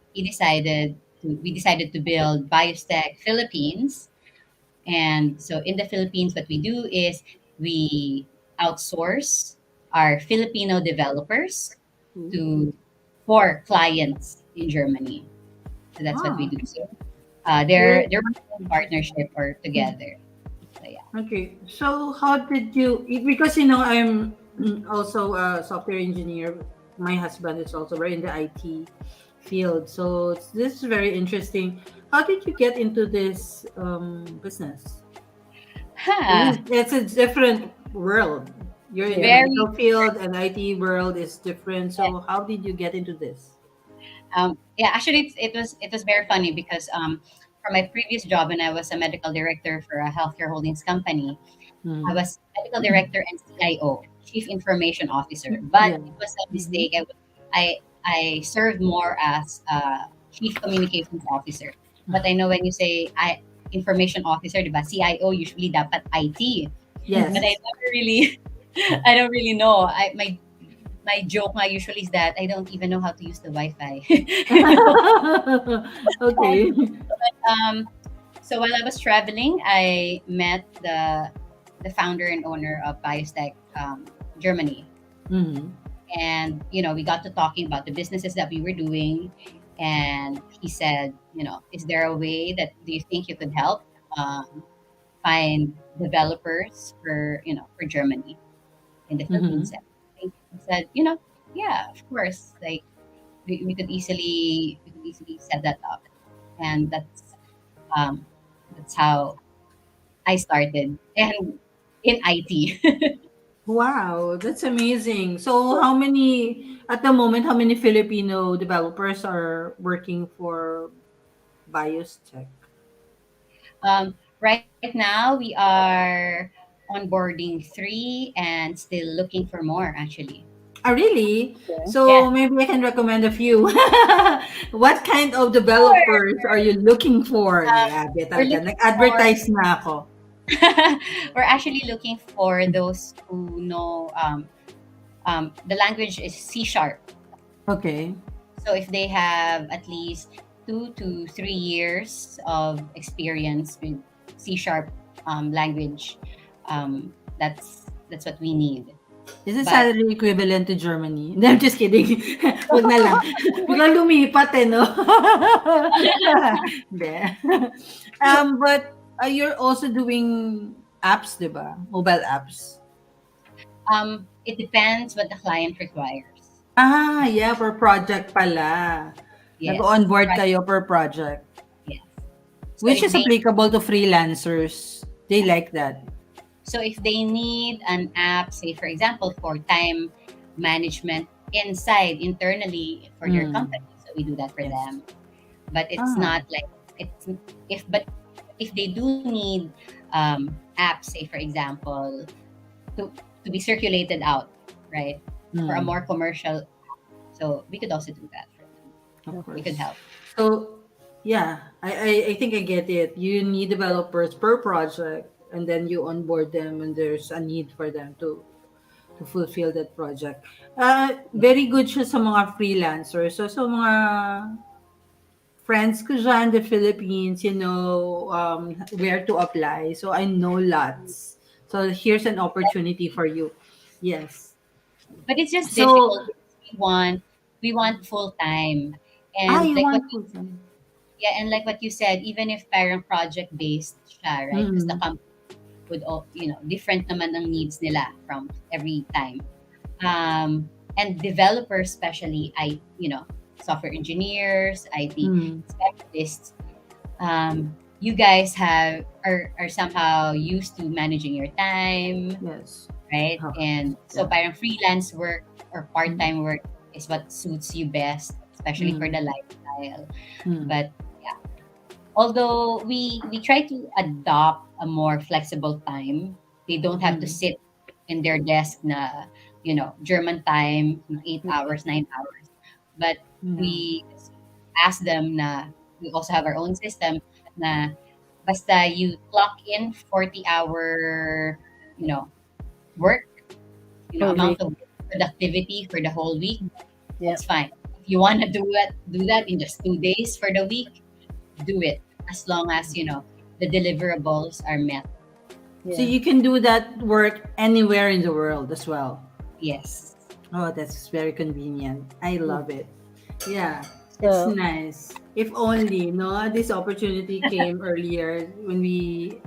we decided to build Biostech Philippines. And so in the Philippines, what we do is we outsource our Filipino developers to for clients in Germany. So that's what we Ah, do. So very they're working in partnership or together. So yeah. okay. So, how did you? Because I'm also a software engineer. My husband is also very in the IT field. So, this is very interesting. How did you get into this business? Huh. It's a different world. You're in the Yeah. Very medical field, and IT world is different. So, how did you get into this? yeah. Actually, it was very funny because for my previous job, when I was a medical director for a healthcare holdings company, I Mm. was medical director and CIO, Chief Information Officer. But Yeah. it was a Mhm. mistake. I I served more as chief communications officer. But I know when you say information officer, diba? CIO usually dapat IT. But Mhm. I Yes. never really, I don't really know. My joke nga usually is that I don't even know how to use the Wi-Fi. You know? Okay. Um, so while I was traveling, I met the founder and owner of Biostech Germany, Mhm. and we got to talking about the businesses that we were doing, and he said, is there a way that do you think you could help find developers for Germany in the Philippines? Mhm. And I said, yeah, of course, like we could easily set that up, and um, that's how I started, and in IT. Wow, that's amazing. So, how many at the moment? How many Filipino developers are working for BIOS Tech? Right now, we are onboarding three and still looking for more, actually. Ah, really? Okay. Yeah. So maybe I can recommend a few. What kind of Sure. developers are you looking for? Yeah, We're talaga. looking for, Nag-advertise na ako. we're actually looking for those who know the language is C sharp. Okay. So if they have at least 2 to 3 years of experience with C sharp language, that's what we need. Is the But salary equivalent to Germany? No, I'm just kidding. Wag na lang. Biglang lumipat eh, no? Hindi. But you're also doing apps, di ba? Mobile apps. it depends what the client requires. Ah, yeah, per project pala. Yes, Nag-onboard right. kayo per project. Yes. So Which if is they applicable to freelancers. They like that. so if they need an app, say for example, for time management internally for their Mm, company, so we do that for yes. them. But it's Ah. not like it's if they do need apps, say for example, to be circulated out, right, for a Mm, more commercial, so we could also do that for them. of We could course. help. So, yeah, I think I get it. You need developers per project, and then you onboard them when there's a need for them to fulfill that project. Very good siya sa mga freelancers. So, sa mga friends ko dyan in the Philippines, where to apply. So, I know lots. So, here's an opportunity for you. Yes. But it's just So, difficult because we want full time, and you like what want you, full time. yeah, and like what you said, even if parang project based siya, right, because the Mm-mm. company would all different naman ang needs nila from every time, and developers, especially software engineers, IT Mm. specialists, you guys are somehow used to managing your time, Yes. right? Oh, And so yeah. parang freelance work or Mm. part-time work is what suits you best, especially for Mm. the lifestyle. Mm. But yeah, although we try to adopt a more flexible time, they don't have to Mm. sit in their desk na, German time, 8 hours, 9 hours. But Yeah. we ask them na we also have our own system na basta you clock in 40-hour, you know, work, Per amount week. of productivity for the whole week, Yeah. that's fine. If you want to do that in just 2 days for the week, do it as long as the deliverables are met. So Yeah. you can do that work anywhere in the world as well. Yes. Oh, that's very convenient. I Mm. love it. Yeah, it's So, nice. If only, no, this opportunity came earlier when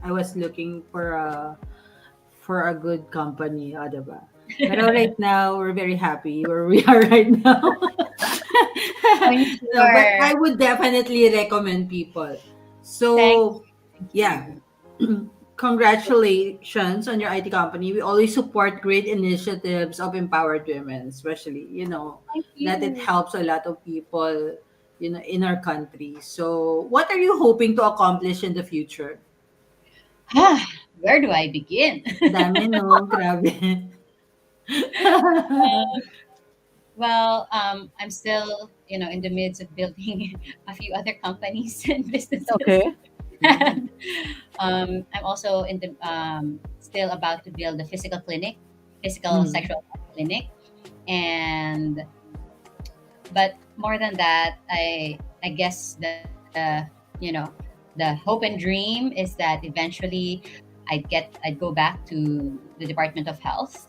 I was looking for a good company, diba? Pero right now, we're very happy where we are right now. I'm No, but sure. I would definitely recommend people. Thank So, thank yeah, you. congratulations on your IT company. We always support great initiatives of empowered women, especially, Thank that it you. helps a lot of people, in our country. So, what are you hoping to accomplish in the future? Where do I begin? Dami, no? Grabe. Well, I'm still, in the midst of building a few other companies and businesses. Okay. And, I'm also still about to build a physical Mm. sexual health clinic, and but more than that, I guess you know the hope and dream is that eventually I'd go back to the Department of Health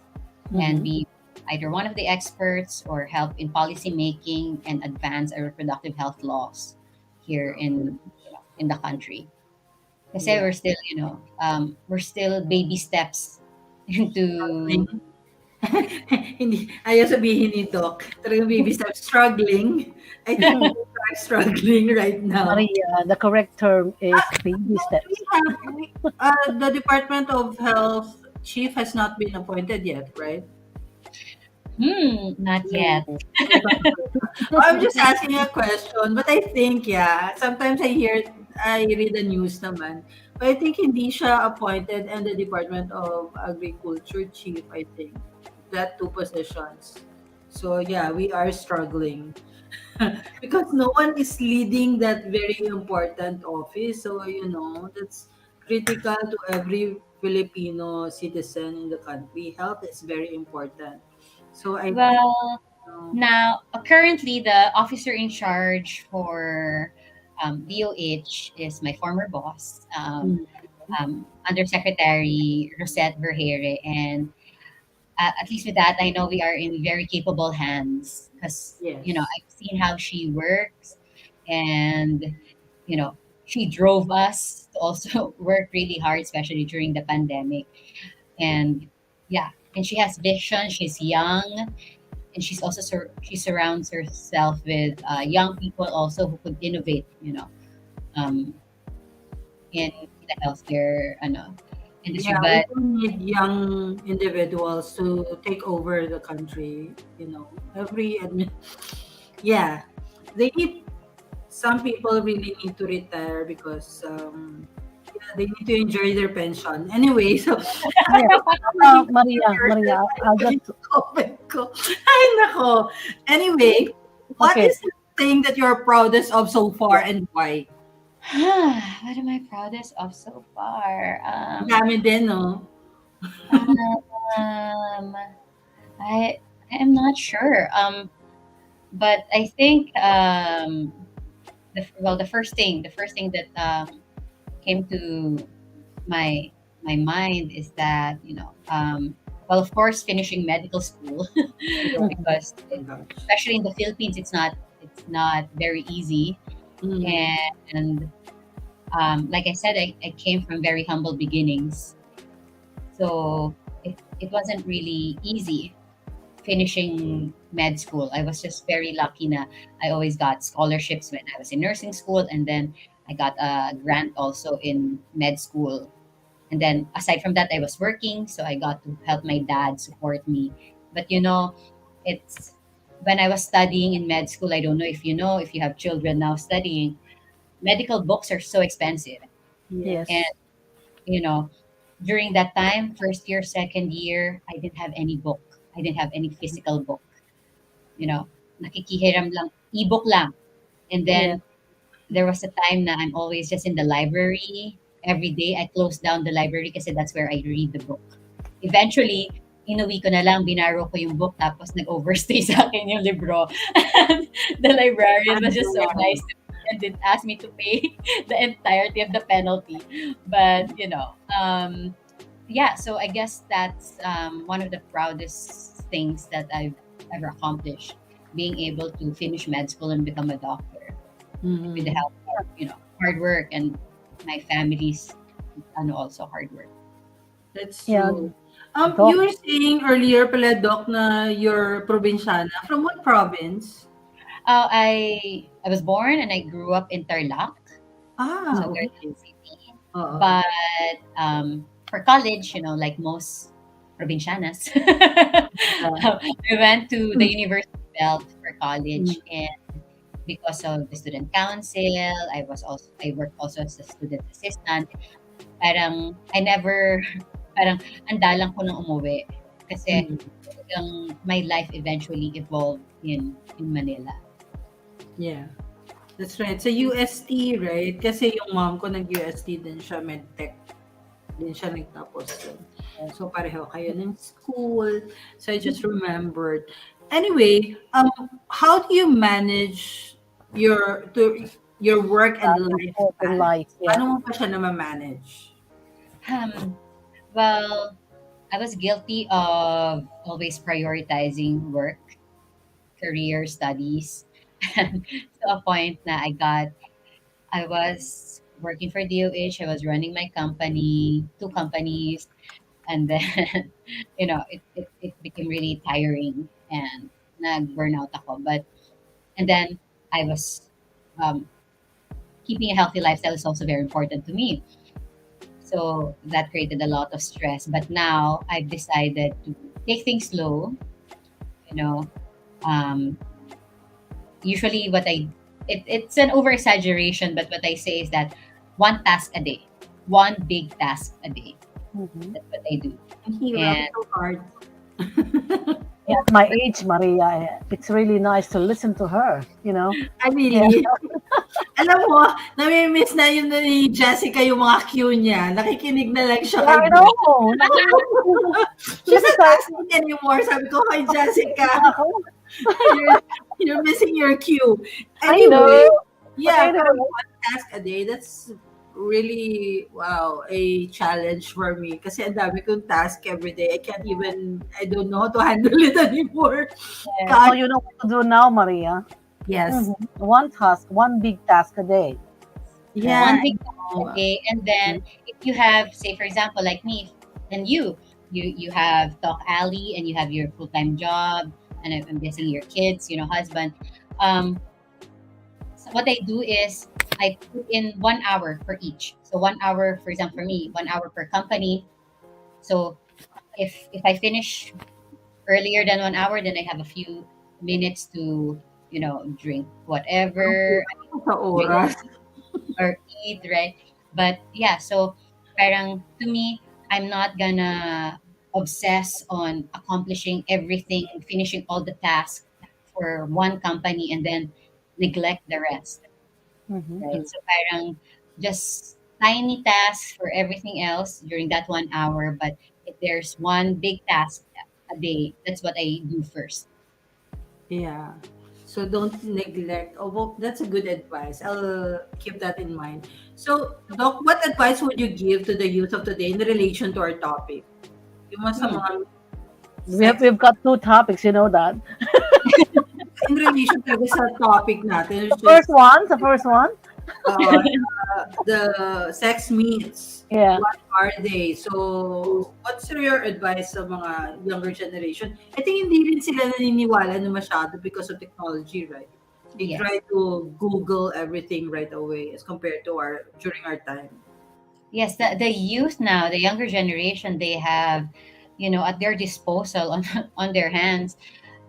and Mm-hmm. be either one of the experts or help in policy making and advance our reproductive health laws here in the country. Kasi Yeah. we're still baby steps into. Hindi, ayaw sabihin ni Doc. Talagang baby step struggling. I think Mhm. we are struggling right now. Maria, the correct term is baby But we steps. have the Department of Health chief has not been appointed yet, right? Not No. yet. I'm just asking a question, but I think yeah. Sometimes I read the news naman, but I think hindi siya appointed and the Department of Agriculture chief. I think that two positions. So yeah, we are struggling. Because no one is leading that very important office. So, that's critical to every Filipino citizen in the country. Health is very important. So, I think, Well, now currently the officer in charge for DOH is my former boss, mm, Undersecretary Rosette Vergere, and at least with that, I know we are in very capable hands because yes. I've seen how she works, and you know she drove us to also work really hard, especially during the pandemic. And yeah, and she has vision. She's young, and she surrounds herself with young people also who could innovate. Um, in the healthcare industry, Yeah, we but do need young individuals to take over the country. Yeah, they need some people really need to retire because yeah, they need to enjoy their pension. Anyway, so Yes. maging Maria, person, I'll maging just comment ko. Ay, nako. Anyway, what okay. is the thing that you're proudest of so far and why? what am I proudest of so far? Ang dami din, no? Um, I am not sure. But I think the first thing that came to my my mind is that well, of course, finishing medical school Yeah. Mhm. because Oh my gosh. especially in the Philippines, it's not very easy. Mm. And like I said, I came from very humble beginnings, so it wasn't really easy finishing med school. I was just very lucky na I always got scholarships when I was in nursing school, and then I got a grant also in med school. And then aside from that, I was working, so I got to help my dad support me. But it's when I was studying in med school, I don't know if you have children now studying, medical books are so expensive. And Yes. Yes. you know, during that time, first year, second year, I didn't have any book. I didn't have any physical book. Nakikihiram lang, ebook lang. And Yes. then there was a time na I'm always just in the library. Every day I closed down the library kasi that's where I read the book. Eventually, inuwi ko na lang, binaro ko yung book, tapos nag-overstay sa akin yung libro. And the librarian was just so nice to me and didn't ask me to pay the entirety of the penalty. But, yeah, so I guess that's one of the proudest things that I've ever accomplished, being able to finish med school and become a doctor with the Mm. help of hard work and my family's also hard work. That's Yeah. true. You Doc. were saying earlier pala, Doc, na you're probinsyana. From what province? I was born and I grew up in Tarlac, Ah, so Mhm. Tarlac okay. City. Oo. But for college, like most provincianas, Yeah. we went to the Mm. University Belt for Mm. college, and because of the student council, I worked also as a student assistant. Parang I never parang andalang ko nang umuwi Kasi talagang my life eventually evolved in Manila. Yeah. That's right. Sa UST, right? Kasi yung mom ko nag-UST din siya, medtech din siya nagtapos dun. So pareho kayo ng school. So I just remembered. Anyway, how do you manage your work and life In balance? life, yeah. Paano mo pa siya na ma-manage? Well, I was guilty of always prioritizing work, career, studies, and to a point na I was working for DOH. I was running my company, two companies, and then it became really tiring and nag-burnout ako. And then I was um, keeping a healthy lifestyle is also very important to me. So that created a lot of stress. But now I've decided to take things slow. You know, um, usually it's an over exaggeration, but what I say is that one task a day, one big task a day. Mhm. That's what I do. Hirap, And so hard. Yeah, at my age, Maria, it's really nice to listen to her, you know. I really, alam mo, nami-miss na yun ni Jessica yung mga cue niya. Nakikinig na lang siya Yeah, kay I know. She's She's not like, asking anymore. Sabi ko kay Jessica, ako, you're, you're missing your cue. I know. Anyway, But yeah, I know. pero one task a day, that's really, wow, a challenge for me. Kasi ang dami kong task every day. I don't know how to handle it anymore. So God, you know what to do now, Maria. yes. One task, one big task a day. Yeah. one big I task know. a day, and then if you have, say for example, like me and you have TalkAlley and you have your full-time job, and I'm guessing your kids, husband. So what I do is I put in 1 hour for each. So 1 hour, for example, for me, 1 hour per company. So if I finish earlier than 1 hour, then I have a few minutes to drink whatever, Sa drink oras. or eat, right? But yeah, so parang to me, I'm not gonna obsess on accomplishing everything, finishing all the tasks for one company and then neglect the rest, Mhm. right? So parang just tiny tasks for everything else during that 1 hour, but if there's one big task a day, that's what I do first. Yeah. So don't neglect. Oh, well, that's a good advice. I'll keep that in mind. So, Doc, what advice would you give to the youth of today in relation to our topic? Yung mga sa Hmm. mga We've, sex we've got two topics, you know that. in relation to sa topic natin, which is The first one. uh, the sex meets. Yeah. What are they? So, what's your advice sa mga younger generation? I think hindi rin sila naniniwala na masyado because of technology, right? They Yes. try to Google everything right away as compared to during our time. Yes, the youth now, the younger generation, they have, at their disposal on their hands,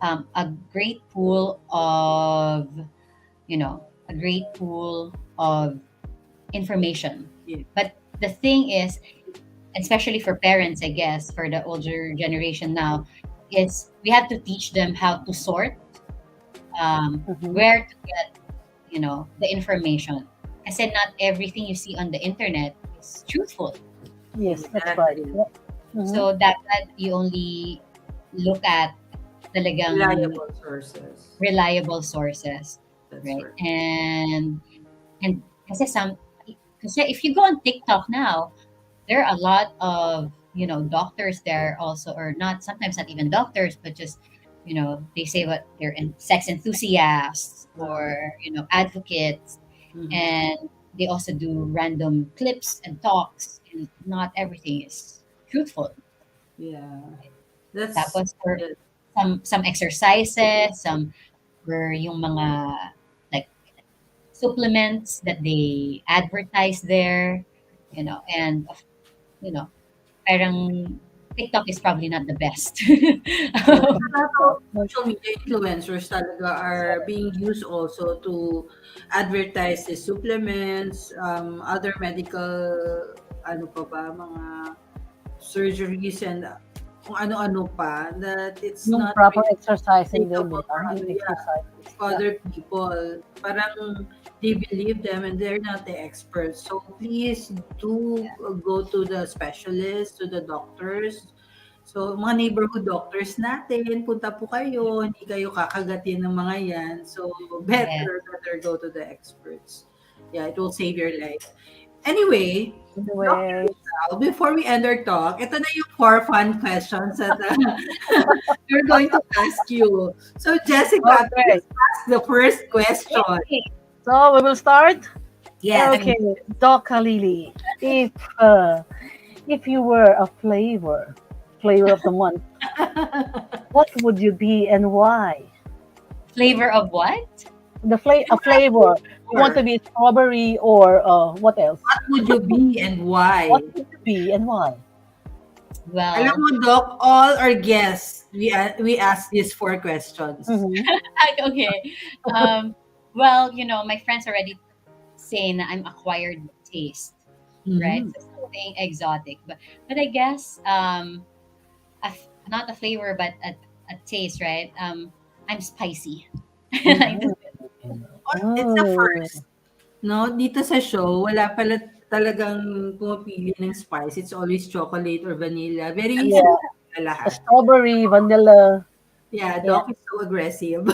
a great pool of, a great pool of information. Yeah. But the thing is, especially for parents, I guess, for the older generation now, is we have to teach them how to sort, Mhm. where to get, the information. Kasi not everything you see on the internet is truthful. Yes, that's right. Exactly. Yeah. Mhm. So that you only look at talagang Reliable sources. reliable sources, That's right? right. And kasi if you go on TikTok now, there are a lot of doctors there also, or not, sometimes not even doctors, but just they say what they're sex enthusiasts or advocates, Mhm. and they also do random clips and talks, and not everything is truthful. Yeah. That's Tapos for good. some exercises, some were yung mga like supplements that they advertise there, and you know, parang TikTok is probably not the best. A lot of social media influencers talaga are being used also to advertise the supplements, other medical, ano pa ba, mga surgeries and kung ano-ano pa, that it's Yung not proper really exercising din, di sustainable ba? for Yung yeah, exercises. for Yeah. other people. Parang they believe them and they're not the experts. So please do go to the specialists, to the doctors. So mga neighborhood doctors natin, punta po kayo, hindi kayo kakagatin ng mga yan. So Yes. better go to the experts. Yeah, it will save your life. Anyway, Dr. Anyway, Sal, before we end our talk, ito na yung four fun questions that we're going to ask you. So, Jessica, okay. please ask the first question. Okay. So we will start. Yes. Okay, Doc Halili, if you were a flavor of the month, what would you be and why? Flavor of what? A flavor. You want to be strawberry or what else? What would you be and why? What would you be and why? Alam Well, mo, Doc, all our guests, we ask these four questions. Mhm. okay. Well, my friends already say na I'm acquired taste, right? Mhm. So something exotic, but I guess not a flavor, but a taste, right? I'm spicy. Like this. It's the Oh, first. No, dito sa show, wala pala talagang pumipili ng spice. It's always chocolate or vanilla. Very easy yeah. lahat. Strawberry, vanilla. Yeah, Yeah. Doc is so aggressive.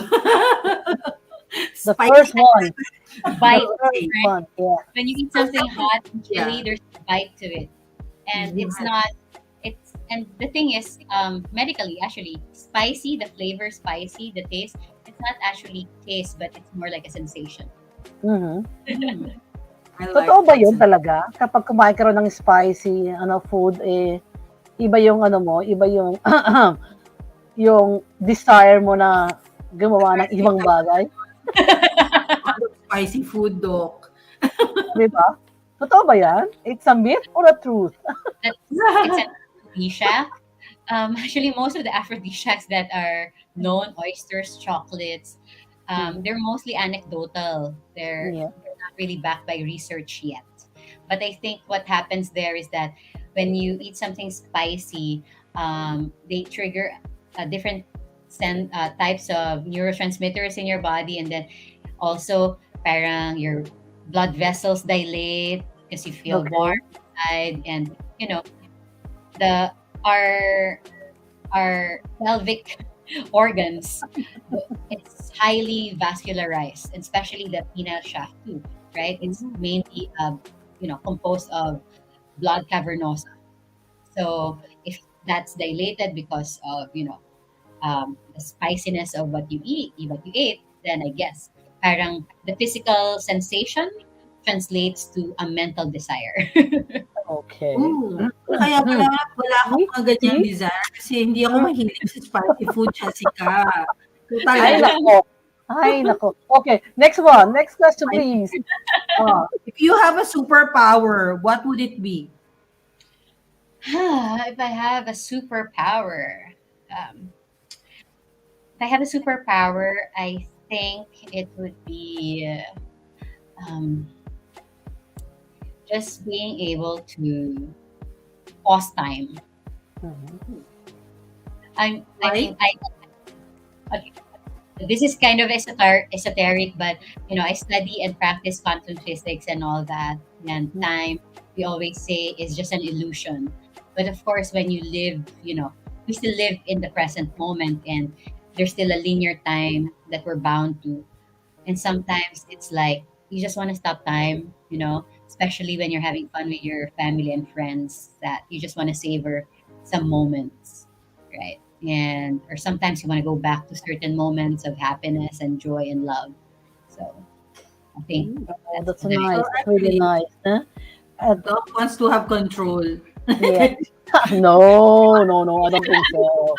The Spicy. first one. Bite, The first right? one. Yeah. When you eat something hot and chilly, Yeah. there's a bite to it, and Mhm. it's not. It's and the thing is, medically, actually, spicy. The flavor, spicy. The taste. It's not actually taste, but it's more like a sensation. Mhm. I like Totoo ba that. yun talaga? Kapag kumain ka rin ng spicy food, iba yung iba yung yung desire mo na gumawa ng ibang bagay. Spicy food, Doc. Di ba? Totoo ba yan? It's a myth or a truth? It's an aphrodisiac. Actually, most of the aphrodisiacs that are known, oysters, chocolates, they're mostly anecdotal. Yeah. They're not really backed by research yet. But I think what happens there is that when you eat something spicy, they trigger different types of neurotransmitters in your body, and then also parang your blood vessels dilate because you feel Okay. warm inside, and the our our pelvic organs, it's highly vascularized, and especially the penile shaft too, right? It's mainly composed of blood cavernosa. So if that's dilated because of the spiciness of what you ate, then I guess parang the physical sensation translates to a mental desire. Okay. Ooh. Kaya wala akong See? mga ganyan See? desire kasi hindi ako mahilig sa spicy food, Jessica. So, Ay, talaga, nako. Ay, nako. Okay, next one. Next question, please. if you have a superpower, what would it be? If I have a superpower, um, if I have a superpower, I think it would be um, just being able to pause time. Mhm. I think okay, this is kind of esoteric, but I study and practice quantum physics and all that. And time, we always say, is just an illusion. But of course, when you live, we still live in the present moment, and there's still a linear time that we're bound to. And sometimes it's like you just want to stop time, especially when you're having fun with your family and friends, that you just want to savor some moments, right? And or sometimes you want to go back to certain moments of happiness and joy and love. So I think Oh, that's what it is. nice. That's really nice. Huh? Doc wants to have control. Yeah. No, no, no. I don't think so.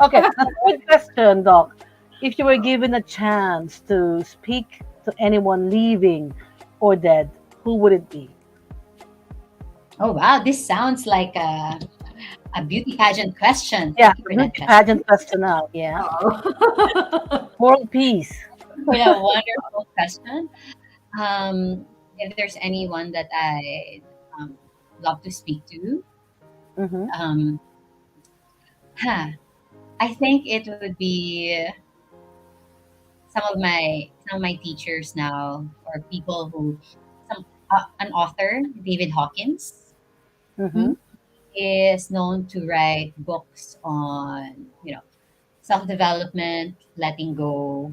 Okay. The third question, Doc. If you were given a chance to speak to anyone living or dead, who would it be? Oh wow, this sounds like a beauty pageant question. Yeah, Thank you for beauty that question. pageant question now. Yeah. Oh. World peace. For that wonderful question. If there's anyone that I love to speak to, Mm-hmm. um, Huh. I think it would be some of my teachers now, or people who some an author, David Hawkins, Mm-hmm. Hmm? is known to write books on, self development, letting go.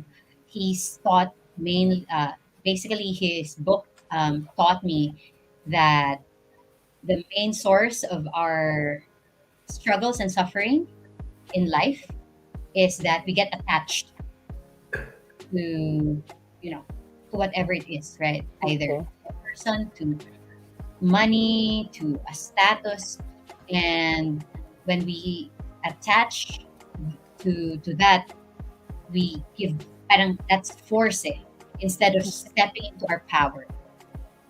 He's taught mainly, basically, his book taught me that the main source of our struggles and suffering in life is that we get attached to, you know, to whatever it is, right? Either Okay. to a person, to money, to a status. And when we attach to that, we give, parang that's forcing instead of stepping into our power.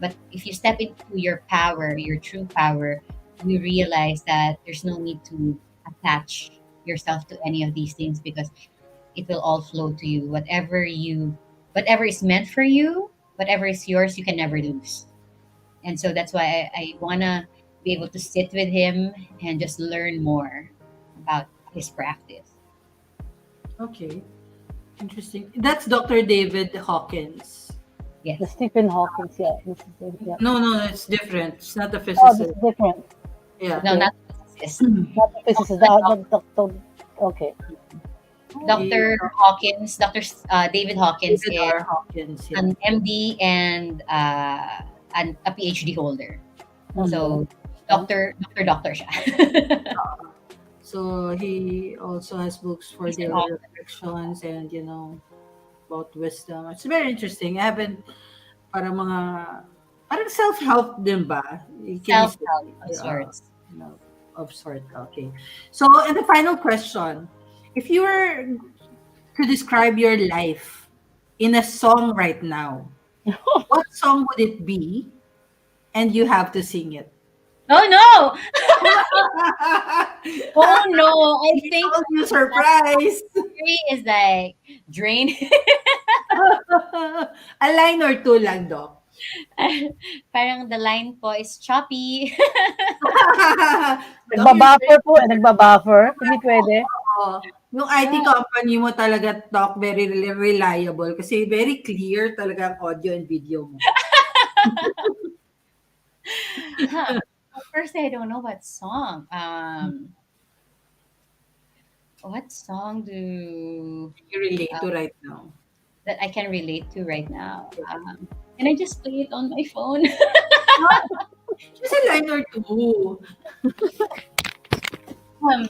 But if you step into your power, your true power, you realize that there's no need to attach yourself to any of these things, because it will all flow to you. Whatever is meant for you, whatever is yours, you can never lose. And so that's why I wanna be able to sit with him and just learn more about his practice. Okay, interesting. That's Dr. David Hawkins. The Yes. Stephen Hawking's, yeah. This is yeah. No, no, it's different. It's not a Oh, this physicist. is different. Yeah. No, Okay. not physicist. Not the physicist. Okay. Oh, He, Dr. Hawkins, David Hawkins David is R. Hawkins, yeah. an MD and a PhD holder. okay. So, Okay. doctor siya. So he also has books for He's an daily author. reflections and about wisdom. It's very interesting. I haven't parang mga parang self-help din ba? Can you say Self-help of uh, sorts. you know, of sort. Okay. So, and the final question, if you were to describe your life in a song right now, what song would it be? And you have to sing it. Oh no! Oh no! I We think told you that surprise. three is like drain. A line or two lang, Doc. Parang the line po is choppy. Doc, you're very, Nagbabuffer po, nagbabuffer. Hindi pwede. yung IT company mo talaga, Doc, very reliable kasi very clear talaga ang audio and video mo. Huh. At first, I don't know what song do You relate uh, to right now. that I can relate to right now. Can I just play it on my phone? Just a line or two. um,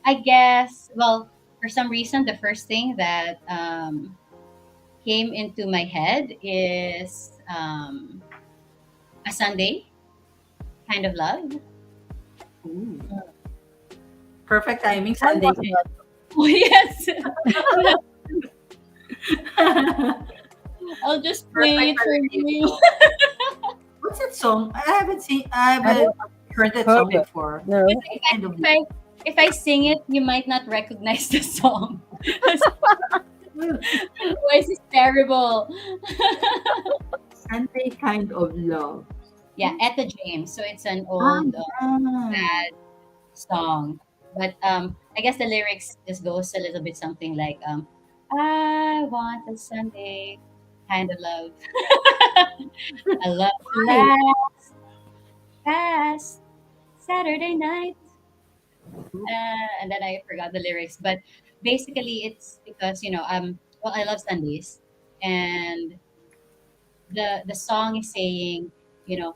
I guess. Well, for some reason, the first thing that came into my head is a Sunday kind of love. Ooh. Perfect timing, When Sunday. was that? Oh yes, I'll just play Perfect it for timing. you. What's that song? I haven't heard that Heard song it. before. No. Kind of If I sing it, you might not recognize the song. Voice is terrible. Sunday kind of love. Yeah, Etta James. So it's an Ah, old yeah. sad song, but I guess the lyrics just goes a little bit something like I want a Sunday kind of love. I love to Right. laugh past Saturday night. And then I forgot the lyrics, but basically it's because well, I love Sundays, and the song is saying, you know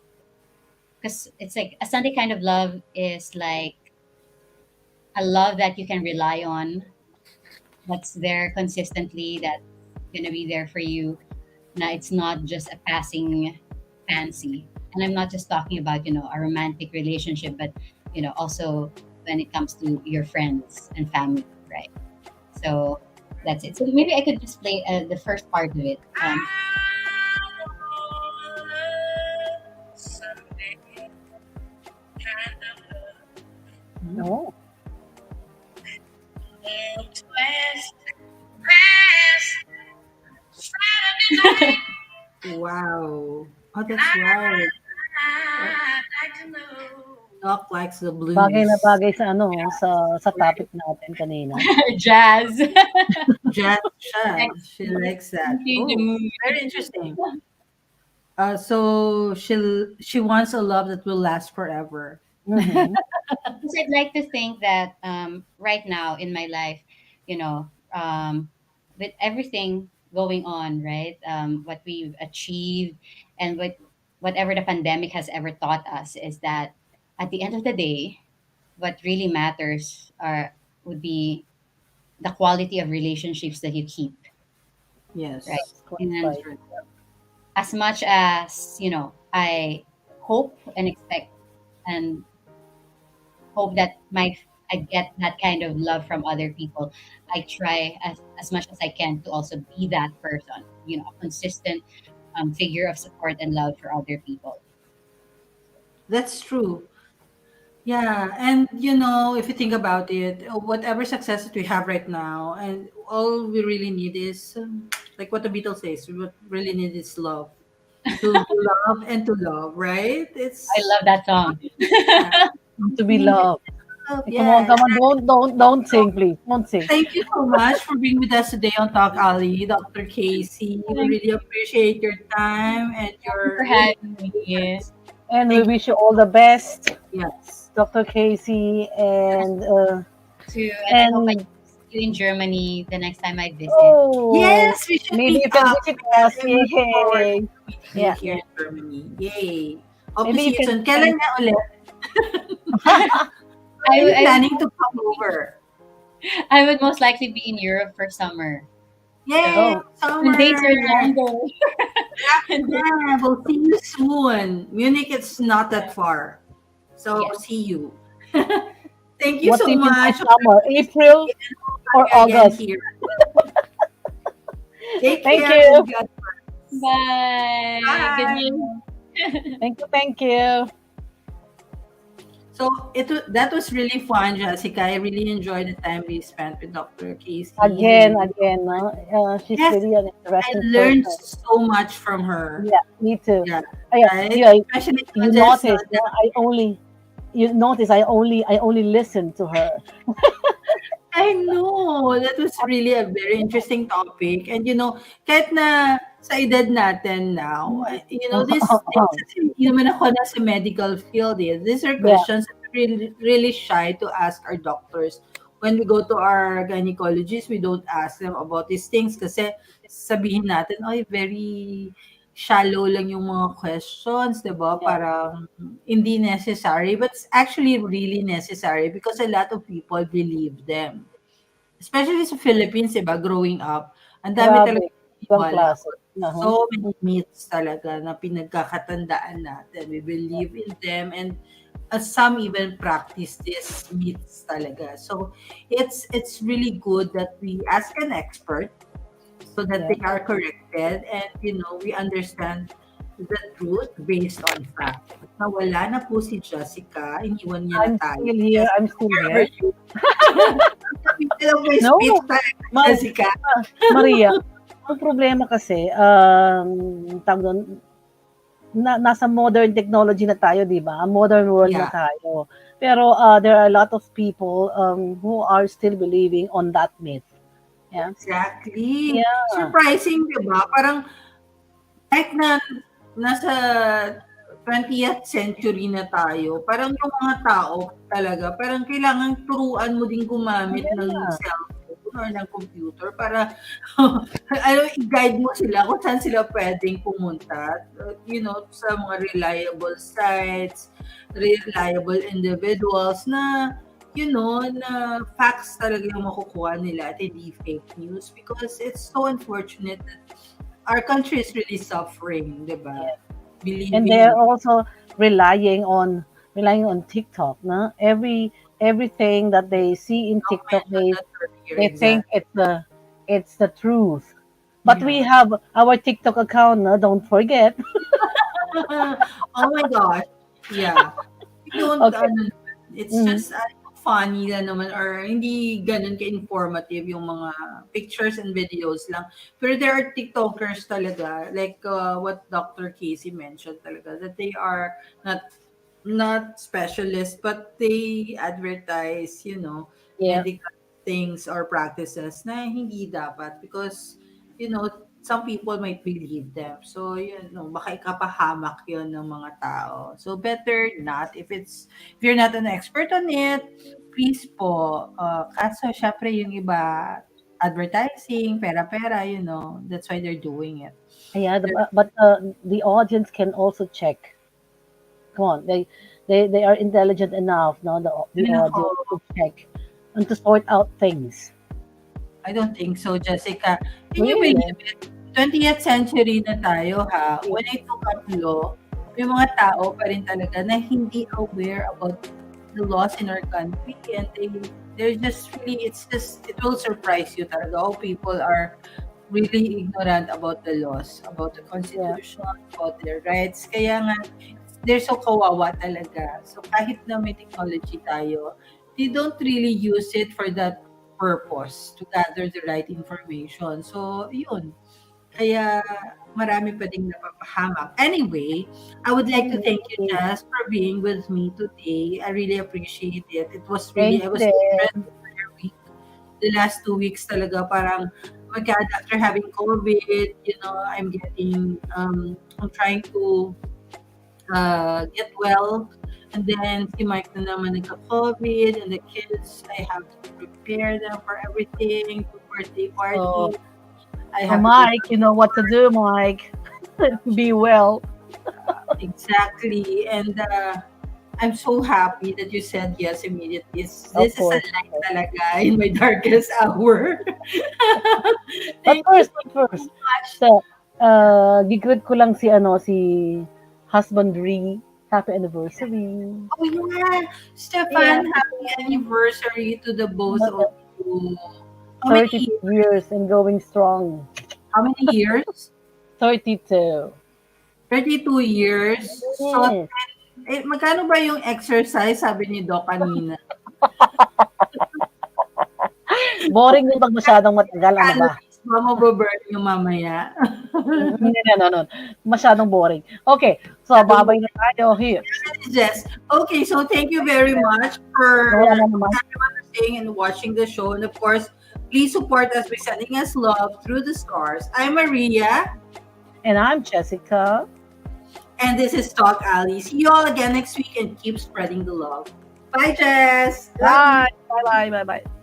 because it's like a Sunday kind of love is like a love that you can rely on, that's there consistently, that's gonna be there for you. Now it's not just a passing fancy, and I'm not just talking about a romantic relationship, but also when it comes to your friends and family, right? So that's it. So maybe I could just play the first part of it. No. Wow. Oh, that's right. Doc likes the Bagay na blues. bagay sa ano, sa topic natin kanina. Jazz. Jazz siya. Next, She likes that. change the Oh, mood. very interesting. So she wants a love that will last forever. Mhm. Because I'd like to think that right now in my life, with everything going on, right? What we've achieved and whatever the pandemic has ever taught us is that at the end of the day, what really matters would be the quality of relationships that you keep, right? Yes, That's quite And that's right. right. as much as I hope and expect and hope that I get that kind of love from other people. I try as much as I can to also be that person, a consistent figure of support and love for other people. That's true. Yeah, and if you think about it, whatever success that we have right now, and all we really need is, like what the Beatles says, what really need is love, to love and to love, right? I It's love that song. yeah, To be we need loved. love. Come on, Yeah, come on. exactly. Don't sing, please. Don't sing. Thank you so much for being with us today on Talk Ali, Dr. Casey. We Thank really appreciate your time and you for your having me. insights. And we Thank you. wish you all the best, Yes. Dr. Casey, Too, and I hope I and see you in Germany the next time I visit. oh, Yes, we should maybe meet you can up visit because us. I'm looking forward Yay! to meeting you Yeah, here in Germany. Yay. Hope to maybe see you you can. soon. Kailan na ulit? Are you I planning to come over? I would most likely be in Europe for summer. Yay, So Oh, when dates summer. are longer. Yeah, we'll see you soon. Munich, it's not that far. So, Yes. see you. Thank you what do so you mean by much. summer? April or You again August? here. Take Thank care you. and God Bye. Good bye. night. Thank you. Thank you. So that was really fun, Jessica. I really enjoyed the time we spent with Dr. Casey. Again, no? She's Yes, really an I interesting learned person. so much from her. Yeah, me too. Yeah, Yeah, right. yeah. Especially You just notice, no? I only listen to her. I know that was really a very interesting topic, and kahit na sa edad natin now, these things kasi hindi naman ako nasa medical field. These are Yeah, questions that we're really, really shy to ask our doctors. When we go to our gynecologists, we don't ask them about these things kasi sabihin natin, ay, very shallow lang yung mga questions, 'di ba? yeah, Parang hindi necessary, but it's actually really necessary because a lot of people believe them. Especially sa Philippines, 'di ba, growing up, ang dami grabe. talagang Ibang naniniwala klase. about Uh-huh. so many myths talaga na pinagkakatandaan natin. We believe in them and some even practice these myths talaga. So it's really good that we ask an expert so that Yeah. they are corrected and we understand the truth based on fact. At nawala na po si Jessica, iniwan niya na I'm tayo. still here. Jessica, I'm still where are here. you? Alam mo yung No, speech talaga, Ma- Jessica. Maria, ang problema kasi, tawag doon, nasa modern technology na tayo, di ba? Modern world na Yeah, tayo. Pero there are a lot of people who are still believing on that myth. Yeah. exactly. Yeah. Surprising, di ba? Parang kahit na nasa 20th century na tayo, parang yung mga tao talaga, parang kailangan turuan mo din gumamit ng Yeah. cellphone or ng computer para i-guide mo sila kung saan sila pwedeng pumunta. Sa mga reliable sites, reliable individuals na na facts talaga yung makukuha nila at hindi fake news because it's so unfortunate that our country is really suffering, di ba? And they're Believing also relying on TikTok, no? Everything that they see in Doc TikTok, mentioned they that earlier, they think exactly. it's the truth. But we Yeah. have our TikTok account, no? Don't forget. Oh my gosh. Yeah. We don't, Okay. it's Mhm. just funny lang naman or hindi ganun ka-informative yung mga pictures and videos lang. Pero there are TikTokers talaga, like what Dr. Casey mentioned talaga, that they are not not specialists, but they advertise, Yeah. medical things or practices na hindi dapat because, some people might believe them. So, baka ikapahamak yun ng mga tao. So, better not. If you're not an expert on it, please po. Kaso, syempre, yung iba, advertising, pera-pera, that's why they're doing it. Yeah, but the audience can also check. Come on, they are intelligent enough, no, the audience Nako, to check and to sort out things. I don't think so, Jessica. Can you Really? believe it? 20th century na tayo, ha? When I took up law, may mga tao pa rin talaga na hindi aware about the laws in our country and they're just really, it will surprise you talaga how people are really ignorant about the laws, about the Yeah. constitution, about their rights. Kaya nga, they're so kawawa talaga. So kahit na may technology tayo, they don't really use it for that purpose to gather the right information. So, yun. Kaya marami pa ding napapahamak. Anyway, I would like to thank you, Anyway, Jess, for being with me today. I really appreciate it. thank I you was so stressed then. for your week. The last 2 weeks talaga parang, oh my God, after having COVID, I'm trying to get well. And then si Mike na naman nagka-COVID and the kids, I have to prepare them for everything, for birthday So, party. I so have to Mike, you know what to do, Mike. Be well. exactly. And I'm so happy that you said yes immediately. Of This is a course. light talaga in my darkest hour. But Thank you first, so but first, much. so, gigreet ko lang si husband Ree. Happy anniversary. Oh yeah, Yeah, Stefan, happy anniversary to the both of you. How many 32 years? years and going strong. How many years? 32. 32 years. So, Yes. magkano ba yung exercise, sabi ni Doc kanina? Boring yung pag masyadong matagal. Ano ba? Calories ba mababurn nyo mamaya? No, no. Masyadong boring. Okay. So, babay na tayo here. Yes. Okay, so thank you very much for Wala na naman. everyone for staying and watching the show. And of course, please support us by sending us love through the stars. I'm Maria, And I'm Jessica. and this is Talk Alley. See you all again next week and keep spreading the love. Bye, Jess. Love you. Bye. Bye. Bye. Bye. Bye.